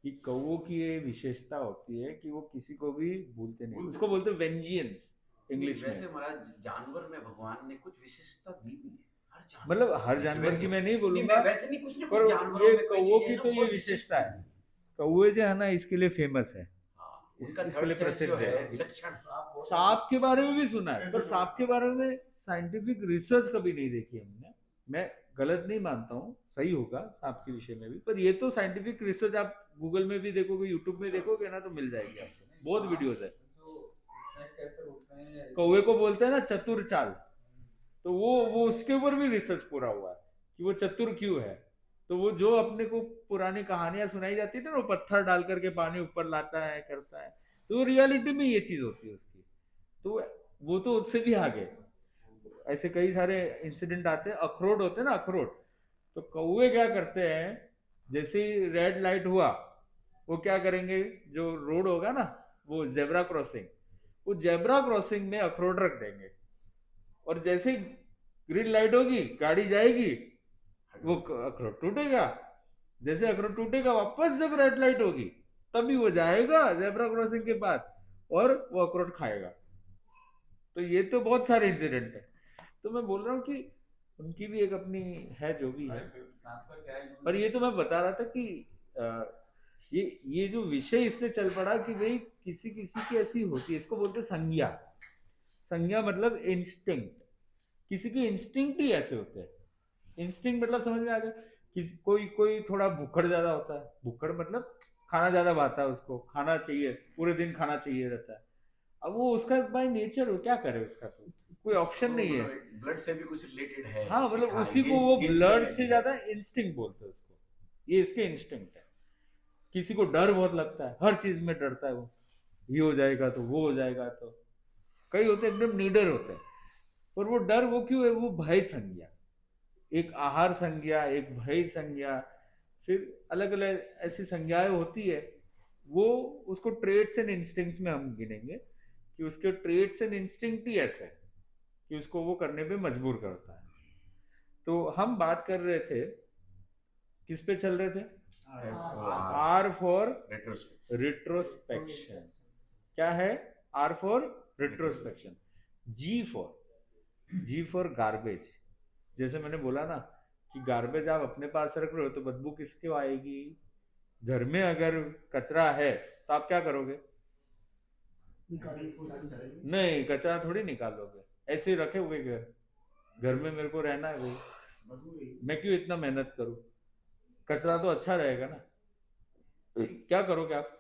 कि कौवों की ये विशेषता होती है कि वो किसी को भी भूलते नहीं, उसको बोलते हैं वेंजियंस इंग्लिश में। वैसे महाराज जानवर में भगवान ने कुछ विशेषता दी हुई है, मतलब हर जानवर की मैं नहीं बोलूंगा, वैसे नहीं, कुछ पर जानवरों ये में कोई कौवों चीजें की हैं ना, तो ये बहुत विशेषता है। कौवे जो है ना इसके लिए फेमस है, उनका इसके लिए third sense प्रसिद्ध जो है। विलक्षण। सांप के बारे में भी सुना है, पर सांप के बारे में साइंटिफिक रिसर्च कभी नहीं देखी हमने। मैं गलत नहीं मानता हूँ, सही होगा सांप के विषय में भी, पर ये तो साइंटिफिक रिसर्च आप गूगल में भी देखोगे, यूट्यूब में देखोगे ना, तो मिल जाएगी आपको, बहुत वीडियोस है। कौवे को बोलते हैं ना चतुर चाल, तो वो उसके ऊपर भी रिसर्च पूरा हुआ है कि वो चतुर क्यों है। तो वो जो अपने को पुरानी कहानियां सुनाई जाती थी ना, वो पत्थर डाल करके पानी ऊपर लाता है, करता है, तो रियलिटी में ये चीज होती है उसकी। तो वो तो उससे भी आगे ऐसे कई सारे इंसिडेंट आते हैं। अखरोट होते हैं ना, अखरोट, तो कौवे क्या करते हैं, जैसे ही रेड लाइट हुआ वो क्या करेंगे, जो रोड होगा ना, वो जेब्रा क्रॉसिंग, वो जेब्रा क्रॉसिंग में अखरोट रख देंगे, और जैसे ही ग्रीन लाइट होगी गाड़ी जाएगी, वो अखरोट टूटेगा, जैसे अखरोट टूटेगा वापस जब रेड लाइट होगी तभी वो जाएगा जेब्रा क्रॉसिंग के बाद और वो अखरोट खाएगा। तो ये तो बहुत सारे इंसिडेंट है। तो मैं बोल रहा हूँ कि उनकी भी एक अपनी है जो भी है। साथ का क्या है, पर ये तो मैं बता रहा था कि अ, ये जो विषय इसलिए चल पड़ा कि भाई किसी किसी की ऐसी होती है, इसको बोलते हैं संज्ञा। संज्ञा मतलब इंस्टिंक्ट, किसी के इंस्टिंक्ट ही ऐसे होते हैं। इंस्टिंक्ट मतलब समझ में आ गया, किसी कोई कोई थोड़ा भुक्खड़ ज्यादा होता है, भुक्खड़ मतलब खाना ज्यादा भाता है, उसको खाना चाहिए, पूरे दिन खाना चाहिए रहता है। अब वो उसका बाय नेचर हो, क्या करे, उसका तो कोई ऑप्शन नहीं है। ब्लड से भी कुछ रिलेटेड है। हाँ मतलब हाँ, उसी ये को वो skin ब्लड related से है। ज्यादा इंस्टिंक्ट बोलते हैं उसको, ये इसके इंस्टिंक्ट है। किसी को डर बहुत लगता है, हर चीज में डरता है वो, ये हो जाएगा तो वो हो जाएगा तो। कई होते हैं एकदम निडर होते हैं, पर वो डर वो क्यों है, वो भय संज्ञा, एक आहार संज्ञा, एक भय संज्ञा, फिर अलग अलग ऐसी संज्ञाएं होती है। वो उसको ट्रेड्स एंड इंस्टिंक्ट्स में हम गिनेंगे कि उसके ट्रेड्स एंड इंस्टिंक्ट ही ऐसे है कि उसको वो करने पे मजबूर करता है। तो हम बात कर रहे थे, किस पे चल रहे थे, आर फॉर रेट्रोस्पेक्ट। रिट्रोस्पेक्शन। क्या है R for retrospection, G for garbage. जैसे मैंने बोला ना कि गार्बेज आप अपने पास रख रहे हो तो बदबू किसके आएगी, घर में अगर कचरा है तो आप क्या करोगे, नहीं कचरा थोड़ी निकालोगे, ऐसे ही रखे हुए घर में मेरे को रहना है भाई, मैं क्यों इतना मेहनत करूं, कचरा तो अच्छा रहेगा ना। क्या करोगे आप,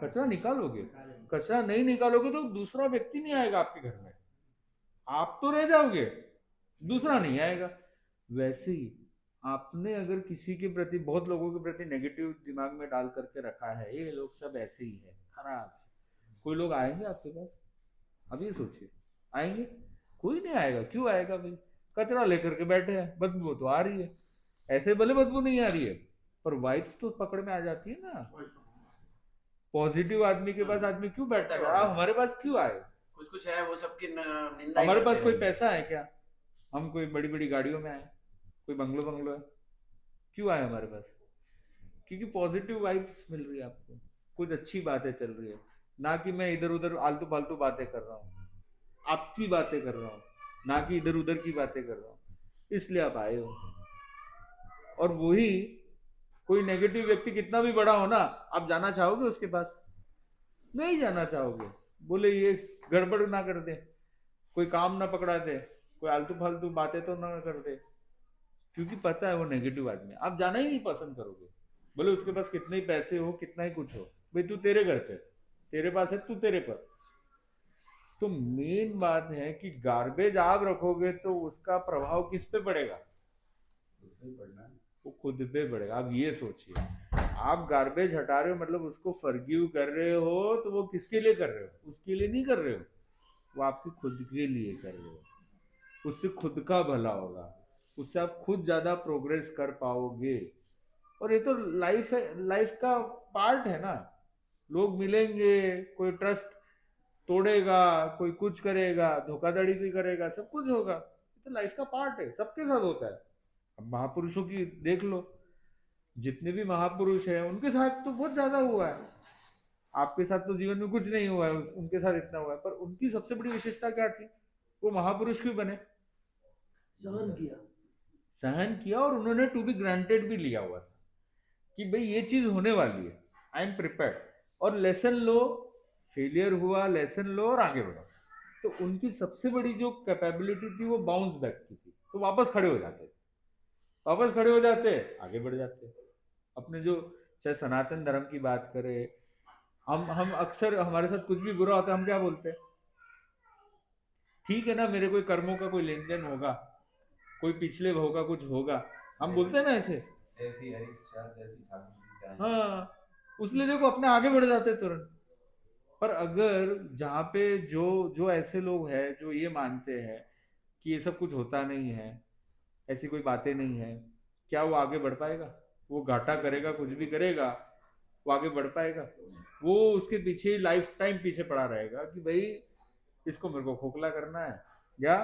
कचरा निकालोगे, कचरा नहीं निकालोगे तो दूसरा व्यक्ति नहीं आएगा आपके घर में, आप तो रह जाओगे, दूसरा नहीं आएगा। वैसे ही आपने अगर किसी के प्रति, बहुत लोगों के प्रति नेगेटिव दिमाग में डाल करके रखा है, ये लोग सब ऐसे ही है, खराब है, कोई लोग आएंगे आपके पास, अब ये सोचिए आएंगे, कोई नहीं आएगा। क्यों आएगा भाई, कचरा लेकर के बैठे हैं, बदबू तो आ रही है, ऐसे भले बदबू नहीं आ रही है पर वाइब्स तो पकड़ में आ जाती है ना। पॉजिटिव आदमी के पास आदमी क्यों बैठता है, आप हमारे पास क्यों आए, कुछ कुछ है वो सबकी निंदा ही हमारे पास करते कोई रहेंगे। पैसा है क्या, हम कोई बड़ी बड़ी गाड़ियों में आए, कोई बंगलो बंगलो है, क्यों आए हमारे पास, क्योंकि पॉजिटिव वाइब्स मिल रही है आपको, कुछ अच्छी बातें चल रही है, ना कि मैं इधर उधर आलतू फालतू बातें कर रहा हूँ, आपकी बातें कर रहा हूँ, ना कि इधर उधर की बातें कर रहा हूँ, इसलिए आप आए हो। और वही कोई नेगेटिव व्यक्ति कितना भी बड़ा हो ना, आप जाना चाहोगे उसके पास, नहीं जाना चाहोगे, बोले ये गड़बड़ ना कर दे, कोई काम ना पकड़ा दे, कोई आलतू फालतू बातें तो ना कर दे, क्योंकि पता है वो नेगेटिव आदमी, आप जाना ही नहीं पसंद करोगे, बोले उसके पास कितने ही पैसे हो, कितना ही कुछ हो, भाई तू तेरे घर पे, तेरे पास है, तू तेरे पर। तो मेन बात है कि गार्बेज आप रखोगे तो उसका प्रभाव किस पे पड़ेगा, वो खुद पे पड़ेगा। आप ये सोचिए, आप गार्बेज हटा रहे हो मतलब उसको फॉरगिव कर रहे हो, तो वो किसके लिए कर रहे हो, उसके लिए नहीं कर रहे हो, वो आपके खुद के लिए कर रहे हो, उससे खुद का भला होगा, उससे आप खुद ज्यादा प्रोग्रेस कर पाओगे। और ये तो लाइफ है, लाइफ का पार्ट है ना, लोग मिलेंगे, कोई ट्रस्ट तोड़ेगा, कोई कुछ करेगा, धोखाधड़ी भी करेगा, सब कुछ होगा, ये तो लाइफ का पार्ट है, सबके साथ होता है। अब महापुरुषों की देख लो, जितने भी महापुरुष हैं उनके साथ तो बहुत ज्यादा हुआ है, आपके साथ तो जीवन में कुछ नहीं हुआ है, उनके साथ इतना हुआ है, पर उनकी सबसे बड़ी विशेषता क्या थी, वो महापुरुष क्यों बने, सहन किया। सहन किया, और उन्होंने टू बी ग्रांटेड भी लिया हुआ था कि भाई ये चीज होने वाली है, आई एम प्रिपेयर्ड, और लेसन लो, फेलियर हुआ, लेसन लो और आगे बढ़ो। तो उनकी सबसे बड़ी जो कैपेबिलिटी थी वो बाउंस बैक की थी, तो वापस खड़े हो जाते, वापस खड़े हो जाते, आगे बढ़ जाते। अपने जो, चाहे सनातन धर्म की बात करें, हम अक्सर, हमारे साथ कुछ भी बुरा होता है हम क्या बोलते हैं, ठीक है ना, मेरे कोई कर्मों का कोई लेन देन होगा, कोई पिछले भाव का कुछ होगा, हम बोलते हैं ना ऐसे, जैसी हरी इच्छा जैसी ठाकुर की चाह। हाँ, उसलिए देखो अपने आगे बढ़ जाते तुरंत। पर अगर जहाँ पे जो जो ऐसे लोग हैं जो ये मानते हैं कि ये सब कुछ होता नहीं है, ऐसी कोई बातें नहीं है, क्या वो आगे बढ़ पाएगा, वो घाटा करेगा, कुछ भी करेगा, वो आगे बढ़ पाएगा? वो उसके पीछे लाइफ टाइम पीछे पड़ा रहेगा कि भाई इसको मेरे को खोखला करना है, या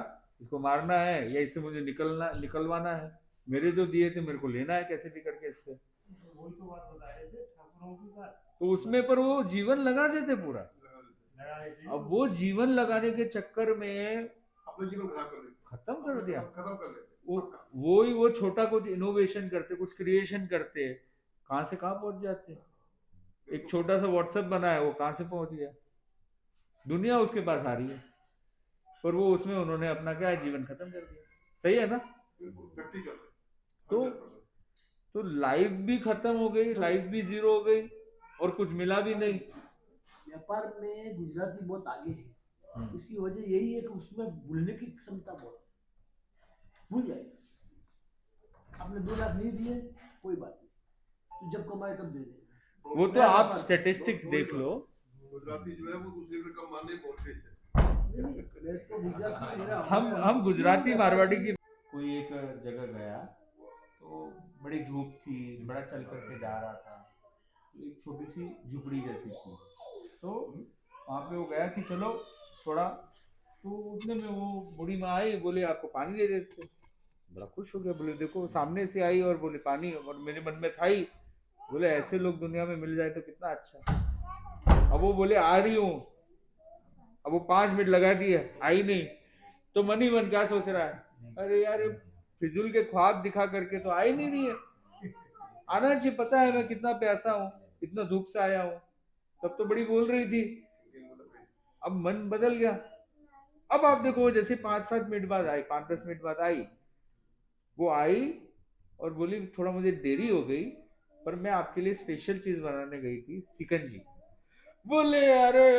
इसको मारना है, या इससे मुझे निकलवाना है, मेरे जो दिए थे मेरे को लेना है कैसे भी करके इससे। वही तो बात बता रहे थे ठाकुरों की बात, तो उसमें पर वो जीवन लगा देते पूरा। लगा रहे थे। अब वो जीवन लगाने के चक्कर में अपना जीवन खराब कर लेते, खत्म कर दिया। खत्म कर लेते। वो छोटा कुछ इनोवेशन करते, कुछ क्रिएशन करते, कहाँ से कहाँ पहुंच जाते। एक छोटा सा व्हाट्सएप बना है, वो कहाँ से पहुंच गया, दुनिया उसके पास आ रही है, पर वो उसमें उन्होंने अपना क्या है, जीवन खत्म कर दिया। सही है ना? बिल्कुल प्रैक्टिकल। तो लाइफ भी खत्म हो गई, लाइफ भी जीरो हो गई, और कुछ मिला भी नहीं। व्यापार में गुजराती बहुत आगे है, इसकी वजह यही है कि उसमें भूलने की क्षमता बहुत है, भूल जाएगा। आपने 2 लाख नहीं दिए, कोई बात नहीं, तो जब कमाए तब दे देगा। वो तो आप स्टेटिस्टिक्स देख लो, गुजराती जो है वो दूसरे के कम मानने पहुंचे थे। तो गुजराती मेरा हम गुजराती मारवाड़ी की। कोई एक जगह गया तो बड़ी धूप थी, बड़ा चल करके जा रहा था, तो एक छोटी सी झुपड़ी जैसी थी, तो वहाँ पे वो गया कि चलो थोड़ा, तो उतने में वो बूढ़ी माँ आई, बोले आपको पानी दे देते। बड़ा खुश हो गया, बोले देखो सामने से आई और बोले पानी, और मेरे मन में था ही, बोले ऐसे लोग दुनिया में मिल जाए तो कितना अच्छा। अब वो बोले आ रही हूँ, अब वो 5 मिनट लगा दिए, आई नहीं, तो मन ही मन क्या सोच रहा है, अरे यार ये फिजूल के ख्वाब दिखा करके तो आई नहीं रही है, आना चाहिए, पता है मैं कितना प्यासा हूँ, इतना धूप से आया हूँ, तब तो बड़ी बोल रही थी, अब मन बदल गया। अब आप देखो जैसे 5-7 मिनट बाद आई, 5-10 मिनट बाद आई, वो आई और बोली थोड़ा मुझे देरी हो गई, पर मैं आपके लिए स्पेशल चीज बनाने गई थी, सिकंजी। बोले अरे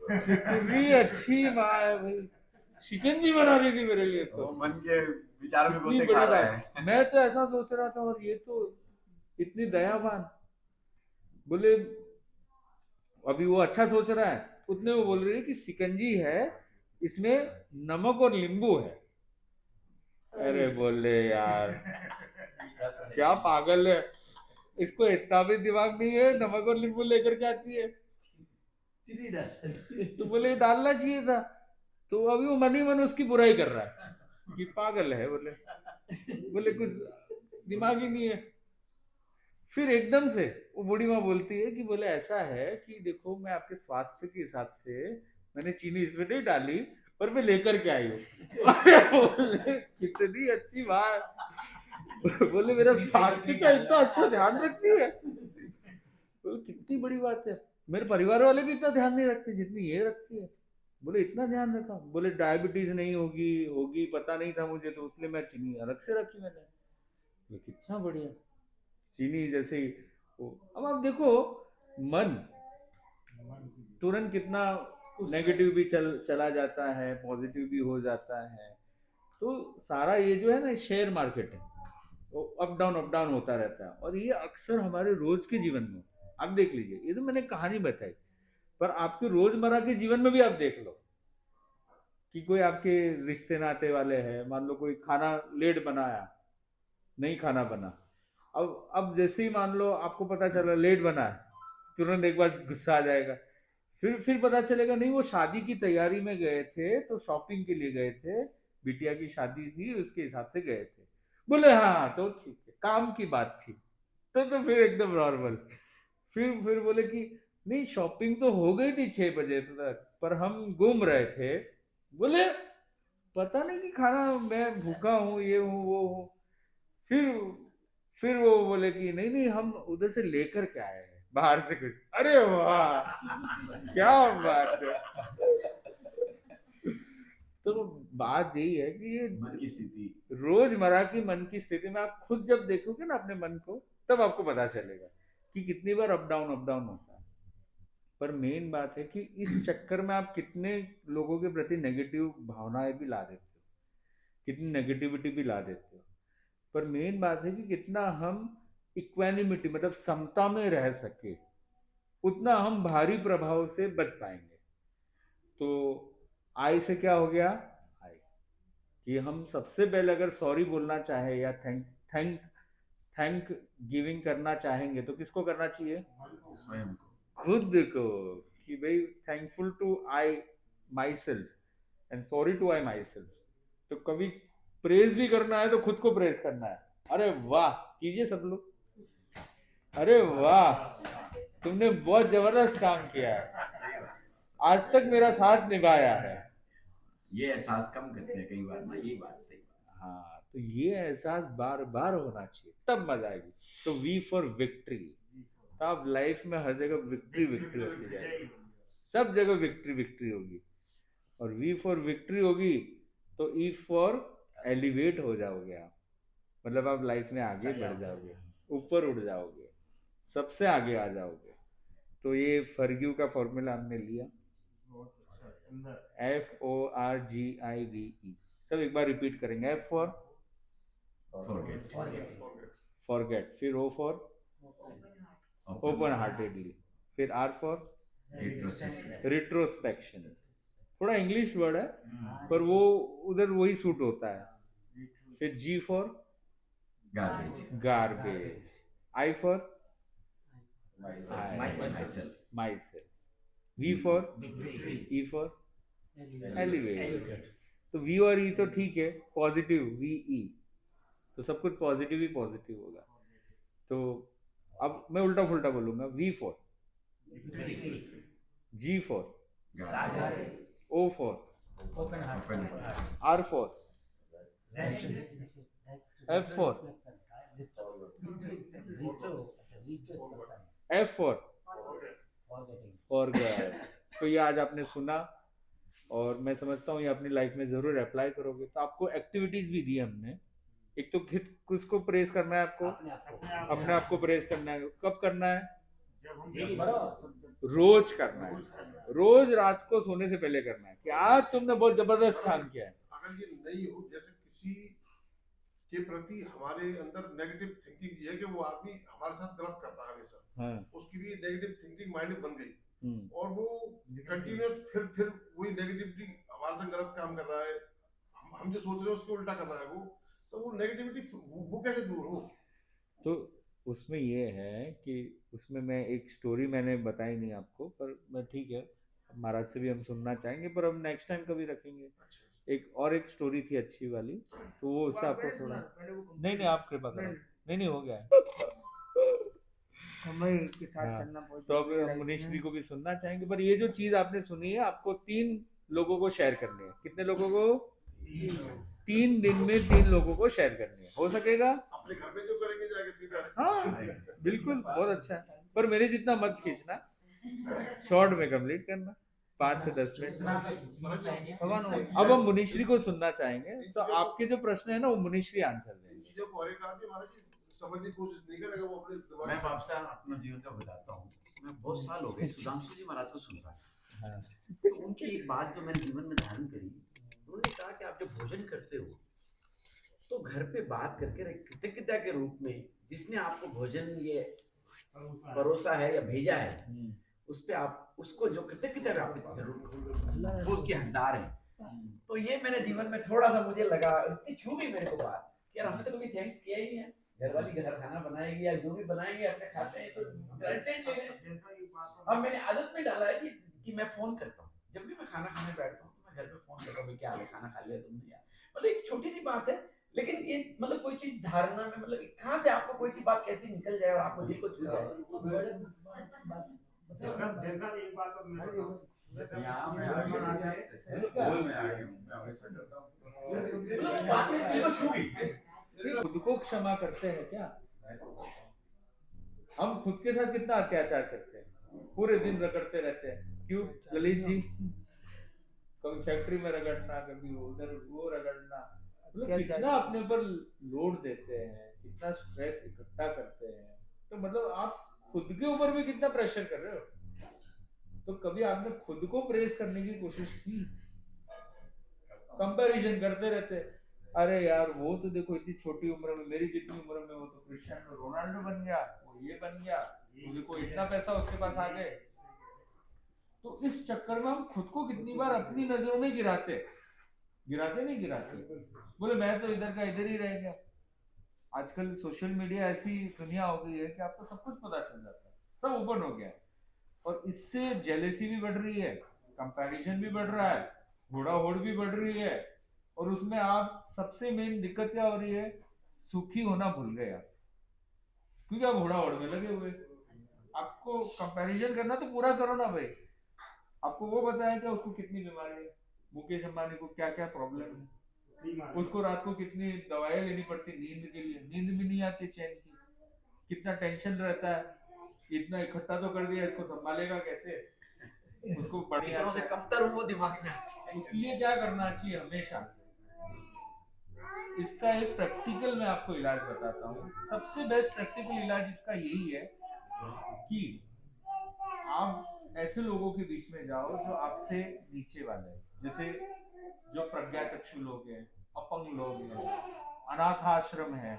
कितनी अच्छी माँ है भाई, शिकंजी बना रही थी मेरे लिए, तो मन के विचार में इतनी गोते बड़ी खा रहा बात। है। मैं तो ऐसा सोच रहा था, और ये तो इतनी दयावान। बोले अभी वो अच्छा सोच रहा है, उतने वो बोल रही है कि सिकंजी है, इसमें नमक और नींबू है। अरे बोले यार क्या पागल है, इसको इतना भी दिमाग नहीं है, नमक और नींबू लेकर के आती है। चीनी डालना चाहिए। तो बोले डालना चाहिए था, तो अभी वो मन ही मन उसकी बुराई कर रहा है कि पागल है, बोले कुछ दिमाग ही नहीं है। फिर एकदम से वो बूढ़ी माँ बोलती है कि बोले ऐसा है कि देखो मैं आपके स्वास्थ्य के हिसाब से मैंने चीनी इसमें नहीं डाली, पर मैं लेकर के आई हूँ। बोले कितनी अच्छी बात, बोले मेरा स्वास्थ्य का इतना अच्छा ध्यान रखती है, बोले कितनी बड़ी बात है, मेरे परिवार वाले भी इतना ध्यान नहीं रखते जितनी ये रखती है। बोले इतना ध्यान रखा, बोले डायबिटीज नहीं होगी, होगी पता नहीं था मुझे, तो उसलिए मैं चीनी अलग से रखी मैंने। ये कितना बढ़िया, चीनी जैसे ही अब आप देखो मन तुरंत कितना नेगेटिव भी चला जाता है, पॉजिटिव भी हो जाता है। तो सारा ये जो है ना शेयर मार्केट है, वो अप डाउन होता रहता है, और ये अक्सर हमारे रोज के जीवन में आप देख लीजिए, ये तो मैंने कहानी बताई, पर आपके रोजमर्रा के जीवन में भी आप देख लो कि कोई आपके रिश्ते नाते वाले हैं, मान लो कोई खाना लेट बनाया, नहीं खाना बना, अब जैसे ही मान लो आपको पता चला लेट बना है, तुरंत एक बार गुस्सा आ जाएगा, फिर पता चलेगा नहीं वो शादी की तैयारी में गए थे, तो शॉपिंग के लिए गए थे, बिटिया की शादी थी उसके हिसाब से गए थे। बोले हाँ तो ठीक है, काम की बात थी, तो फिर एकदम नॉर्मल। फिर बोले कि नहीं शॉपिंग तो हो गई थी 6 बजे तक, पर हम घूम रहे थे। बोले पता नहीं कि खाना मैं भूखा हूँ, ये हूँ वो हूँ। फिर वो बोले कि नहीं हम उधर से लेकर के आए हैं बाहर से कुछ। अरे वाह क्या बात है। तो बात यही है कि ये मन की स्थिति, रोजमर्रा की मन की स्थिति में आप खुद जब देखोगे ना अपने मन को, तब आपको पता चलेगा कि कितनी बार अप डाउन होता है। पर मेन बात है कि इस चक्कर में आप कितने लोगों के प्रति नेगेटिव भावनाएं भी ला देते हो, कितनी नेगेटिविटी भी ला देते हो। पर मेन बात है कि कितना हम इक्वानिमिटी मतलब समता में रह सके, उतना हम भारी प्रभाव से बच पाएंगे। तो आई से क्या हो गया, आई कि हम सबसे पहले अगर सॉरी बोलना चाहे या थैंक थैंक गिविंग करना चाहेंगे तो किसको करना चाहिए? स्वयं को। खुद को, कि भाई thankful to I myself and sorry to I myself. तो कभी प्रेज भी करना है तो खुद को प्रेज करना है। अरे वाह, कीजिए सब लोग। अरे वाह, तुमने बहुत जबरदस्त काम किया है, आज तक मेरा साथ निभाया है। ये एहसास कम करते हैं कई बार ना, यही बात सही। हाँ, तो ये एहसास बार बार होना चाहिए, तब मजा आएगी। तो वी फॉर विक्ट्री, तो आप लाइफ में हर जगह विक्ट्री विक्ट्री होती जाएगी, सब जगह विक्ट्री विक्ट्री होगी। और वी फॉर विक्ट्री होगी तो ई फॉर एलिवेट हो जाओगे आप, मतलब आप लाइफ में आगे बढ़ जाओगे, ऊपर उड़ जाओगे, सबसे आगे आ जाओगे। तो ये फॉरगिव का फॉर्मूला हमने लिया, FORGIVE। सब एक बार रिपीट करेंगे। F फॉर फॉरगेट, फिर O फॉर ओपन हार्टेडली, फिर R फॉर रिट्रोस्पेक्शन। थोड़ा इंग्लिश वर्ड है पर वो उधर वही सूट होता है। फिर G for garbage, I for my self, V for E for elevate. तो V और E तो ठीक है, पॉजिटिव VE, तो सब कुछ पॉजिटिव ही पॉजिटिव होगा। तो अब मैं उल्टा फुल्टा बोलूंगा। V for G for O for R for F for F for forget. तो ये आज आपने सुना और मैं समझता हूँ ये अपनी लाइफ में जरूर अप्लाई करोगे। तो आपको एक्टिविटीज भी दी हमने। एक तो किसको प्रेस करना है आपको? अपने आप को प्रेस करना है। कब करना है? रोज करना है, रोज रात को सोने से पहले करना है कि आज तुमने बहुत जबरदस्त काम किया है। अगर ये नहीं हो, जैसे किसी के प्रति हमारे अंदर नेगेटिव थिंकिंग ये है कि वो आदमी हमारे साथ गलत करता है हमेशा, हाँ। उसकी भी नेगेटिव थिंकिंग माइंड में बन गई और वो कंटिन्यूअस फिर वही नेगेटिविटी हमारे साथ गलत काम कर रहा है, हम जो सोच रहे हैं उसको उल्टा कर रहा है वो, तो वो नेगेटिविटी वो कैसे दूर हो? तो उसमें ये है कि उसमें मैं एक स्टोरी मैंने बताई नहीं आपको, पर मैं ठीक है महाराज से भी हम सुनना चाहेंगे, पर हम नेक्स्ट टाइम कभी रखेंगे। एक स्टोरी थी अच्छी वाली, तो वो उससे आपको थोड़ा नहीं आप कृपा करो। नहीं हो गया है समय के साथ हाँ। चलना बहुत तो अब हम मुनीश जी को भी सुनना चाहेंगे, पर ये जो चीज आपने सुनी है आपको 3 लोगों को शेयर करनी है। कितने लोगों को? 3 दिन में 3 लोगों को शेयर करनी है। हो सकेगा? अपने घर में जो करेंगे जाके सीधा। हाँ बिल्कुल, बहुत अच्छा है, पर मेरे जितना मत खींचना, शॉर्ट में कंप्लीट करना, 5 से 10 मिनट। अब हम मुनीश्री को सुनना चाहेंगे, तो आपके जो प्रश्न है ना वो मुनीश्री आंसर देंगे। चीजों को हर एक आदमी महाराज जी समझने की कोशिश नहीं करेगा, वो अपने दिमाग मैं आपसे अपना जीवन का बताता हूँ। मैं बहुत साल हो गए सुधांशु जी महाराज को सुन रहा था। हाँ। तो उनकी एक बात जो मैंने जीवन में धारण करी, उन्होंने कहा कि आप जब भोजन करते हो तो घर पे बात करके कृतज्ञता के रूप में जिसने आपको भोजन ये परोसा है या भेजा है, उस पे आप उसको जो कृतज्ञता व्यक्त जरूर करो, वो उसकी हकदार है। तो ये मैंने जीवन में थोड़ा सा मुझे लगा, इतनी छू गई मेरे को बात कि यार हमने तो कभी थैंक्स किया ही नहीं है। घर वाली घर खाना बनाएगी या जो भी बनाएंगे अपने खाते हैं तो ग्रांटेड ले लें। अब मैंने आदत में डाला है कि मैं फोन करता हूँ जब भी मैं खाना खाने बैठता हूँ, तो मैं घर पे फोन करता हूँ, क्या हाल है, खाना खा लिया तुमने यार। मतलब एक छोटी सी बात है, लेकिन ये मतलब कोई चीज धारणा में, मतलब कहाँ से आपको कोई चीज बात कैसी निकल जाए और आपको दिल को छू जाए। एक बात अब मैं बताऊं, बात में दिल को छू गई। खुद को क्षमा करते हैं क्या? हम खुद के साथ कितना अत्याचार करते हैं, पूरे दिन रगड़ते रहते हैं। क्यों ललित जी? कभी फैक्ट्री में रगड़ना, कभी उधर वो रगड़ना, मतलब कितना अपने ऊपर लोड देते हैं, कितना स्ट्रेस इकट्ठा करते हैं। तो मतलब आप खुद के ऊपर भी कितना प्रेशर कर रहे हो। तो कभी आपने खुद को प्रेस करने की कोशिश की? कंपैरिजन करते रहते, अरे यार वो तो देखो इतनी छोटी उम्र में, मेरी जितनी उम्र में वो तो क्रिस्टियानो रोनाल्डो बन गया, वो ये बन गया, तो देखो इतना पैसा उसके पास आ गए। तो इस चक्कर में हम खुद को कितनी बार अपनी नजरों में गिराते नहीं गिराते। बोले मैं तो इधर का इधर ही रह गया। आजकल सोशल मीडिया ऐसी दुनिया हो गई है कि आपको सब कुछ पता चल जाता है, सब ओपन हो गया है। और इससे जेलेसी भी बढ़ रही है, कंपैरिजन भी बढ़ रहा है, घोड़ा होड़ भी बढ़ रही है। और उसमें आप सबसे मेन दिक्कत क्या हो रही है, सुखी होना भूल गए आप, क्योंकि आप घोड़ा होड़ में लगे हुए। आपको कंपैरिजन करना तो पूरा करो ना भाई। आपको वो बताया कि उसको कितनी बीमारी है, मुकेश अंबानी को क्या क्या प्रॉब्लम है, श्रीमान उसको रात को कितनी दवाइयां लेनी पड़ती नींद के लिए, नींद भी नहीं आती चैन की, कितना टेंशन रहता है, इतना इकट्ठा तो कर दिया, इसको संभालेगा कैसे, उसको बढ़िया कितनों से कमतर हूँ वो दिमाग में आता है। इसलिए क्या करना चाहिए हमेशा, इसका एक प्रैक्टिकल मैं आपको इलाज बताता हूँ। सबसे बेस्ट प्रैक्टिकल इलाज इसका यही है कि आप ऐसे लोगों के बीच में जाओ जो आपसे नीचे वाले हैं, जैसे जो प्रज्ञा चक्षु लोग हैं, अपंग लोग हैं, अनाथ आश्रम है,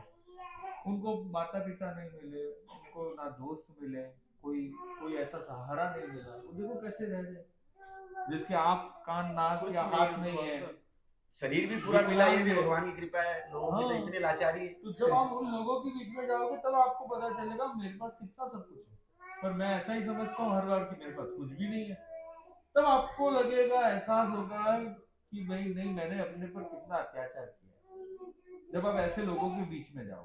उनको माता पिता नहीं मिले, उनको ना दोस्त मिले, कोई कोई ऐसा सहारा नहीं मिला, वो देखो कैसे रह रहे, जिसके आँख कान नाक या हाथ नहीं है, शरीर भी पूरा मिला, ये भी भगवान की कृपा है। लोगों की तो हाँ। इतनी लाचारी है। तो जब आप उन लोगों के बीच में जाओगे तब आपको पता चलेगा मेरे पास कितना सब कुछ है, पर मैं ऐसा ही समझता हूँ हर बार कि मेरे पास कुछ भी नहीं है। तब आपको लगेगा, एहसास होगा कि भाई नहीं, मैंने अपने पर कितना अत्याचार किया। जब आप ऐसे लोगों के बीच में जाओ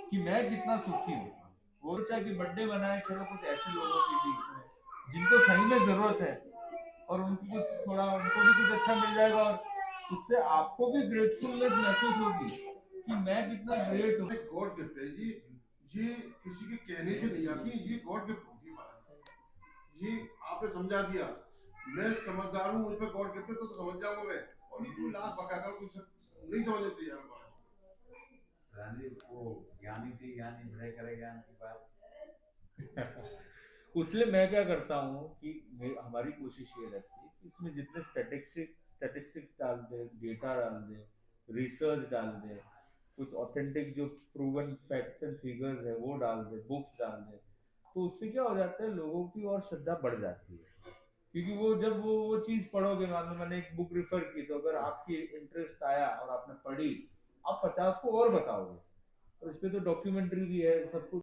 कि मैं कितना सुखी हूँ, वो चाहे कि बर्थडे बनाए, चलो कुछ ऐसे लोगों के बीच में जिनको सही में जरूरत है, और उनको कुछ थोड़ा, उनको भी कुछ अच्छा मिल जाएगा, और उससे आपको भी ग्रेटफुलनेस महसूस होगी कि मैं कितना ग्रेट हूँ। गॉड गिफ्ट है ये किसी के कहने से नहीं आती, ये गॉड गिफ्ट होती है बात। ये आपने समझा दिया, मैं समझदार हूँ, मुझ पर गॉड गिफ्ट है तो समझ जाऊंगा मैं, और ये लाख बका कर कुछ नहीं समझ लेती यार बात। रानी वो ज्ञानी थी, ज्ञानी बड़े करे ज्ञान की बात। इसलिए मैं क्या करता हूँ कि हमारी कोशिश ये रहती है कि इसमें जितने स्टैटिस्टिक्स डाल दे, डेटा डाल दे, रिसर्च डाल दे, कुछ ऑथेंटिक जो प्रूवन फैक्ट्स एंड फिगर्स है वो डाल दे, बुक्स डाल दे, तो उससे क्या हो जाता है, लोगों की और श्रद्धा बढ़ जाती है। क्योंकि वो जब वो चीज पढ़ोगे, मान लो मैंने एक बुक रिफर की, तो अगर आपकी इंटरेस्ट आया और आपने पढ़ी, आप 50 को और बताओगे। और इस पे तो डॉक्यूमेंट्री भी है, सब कुछ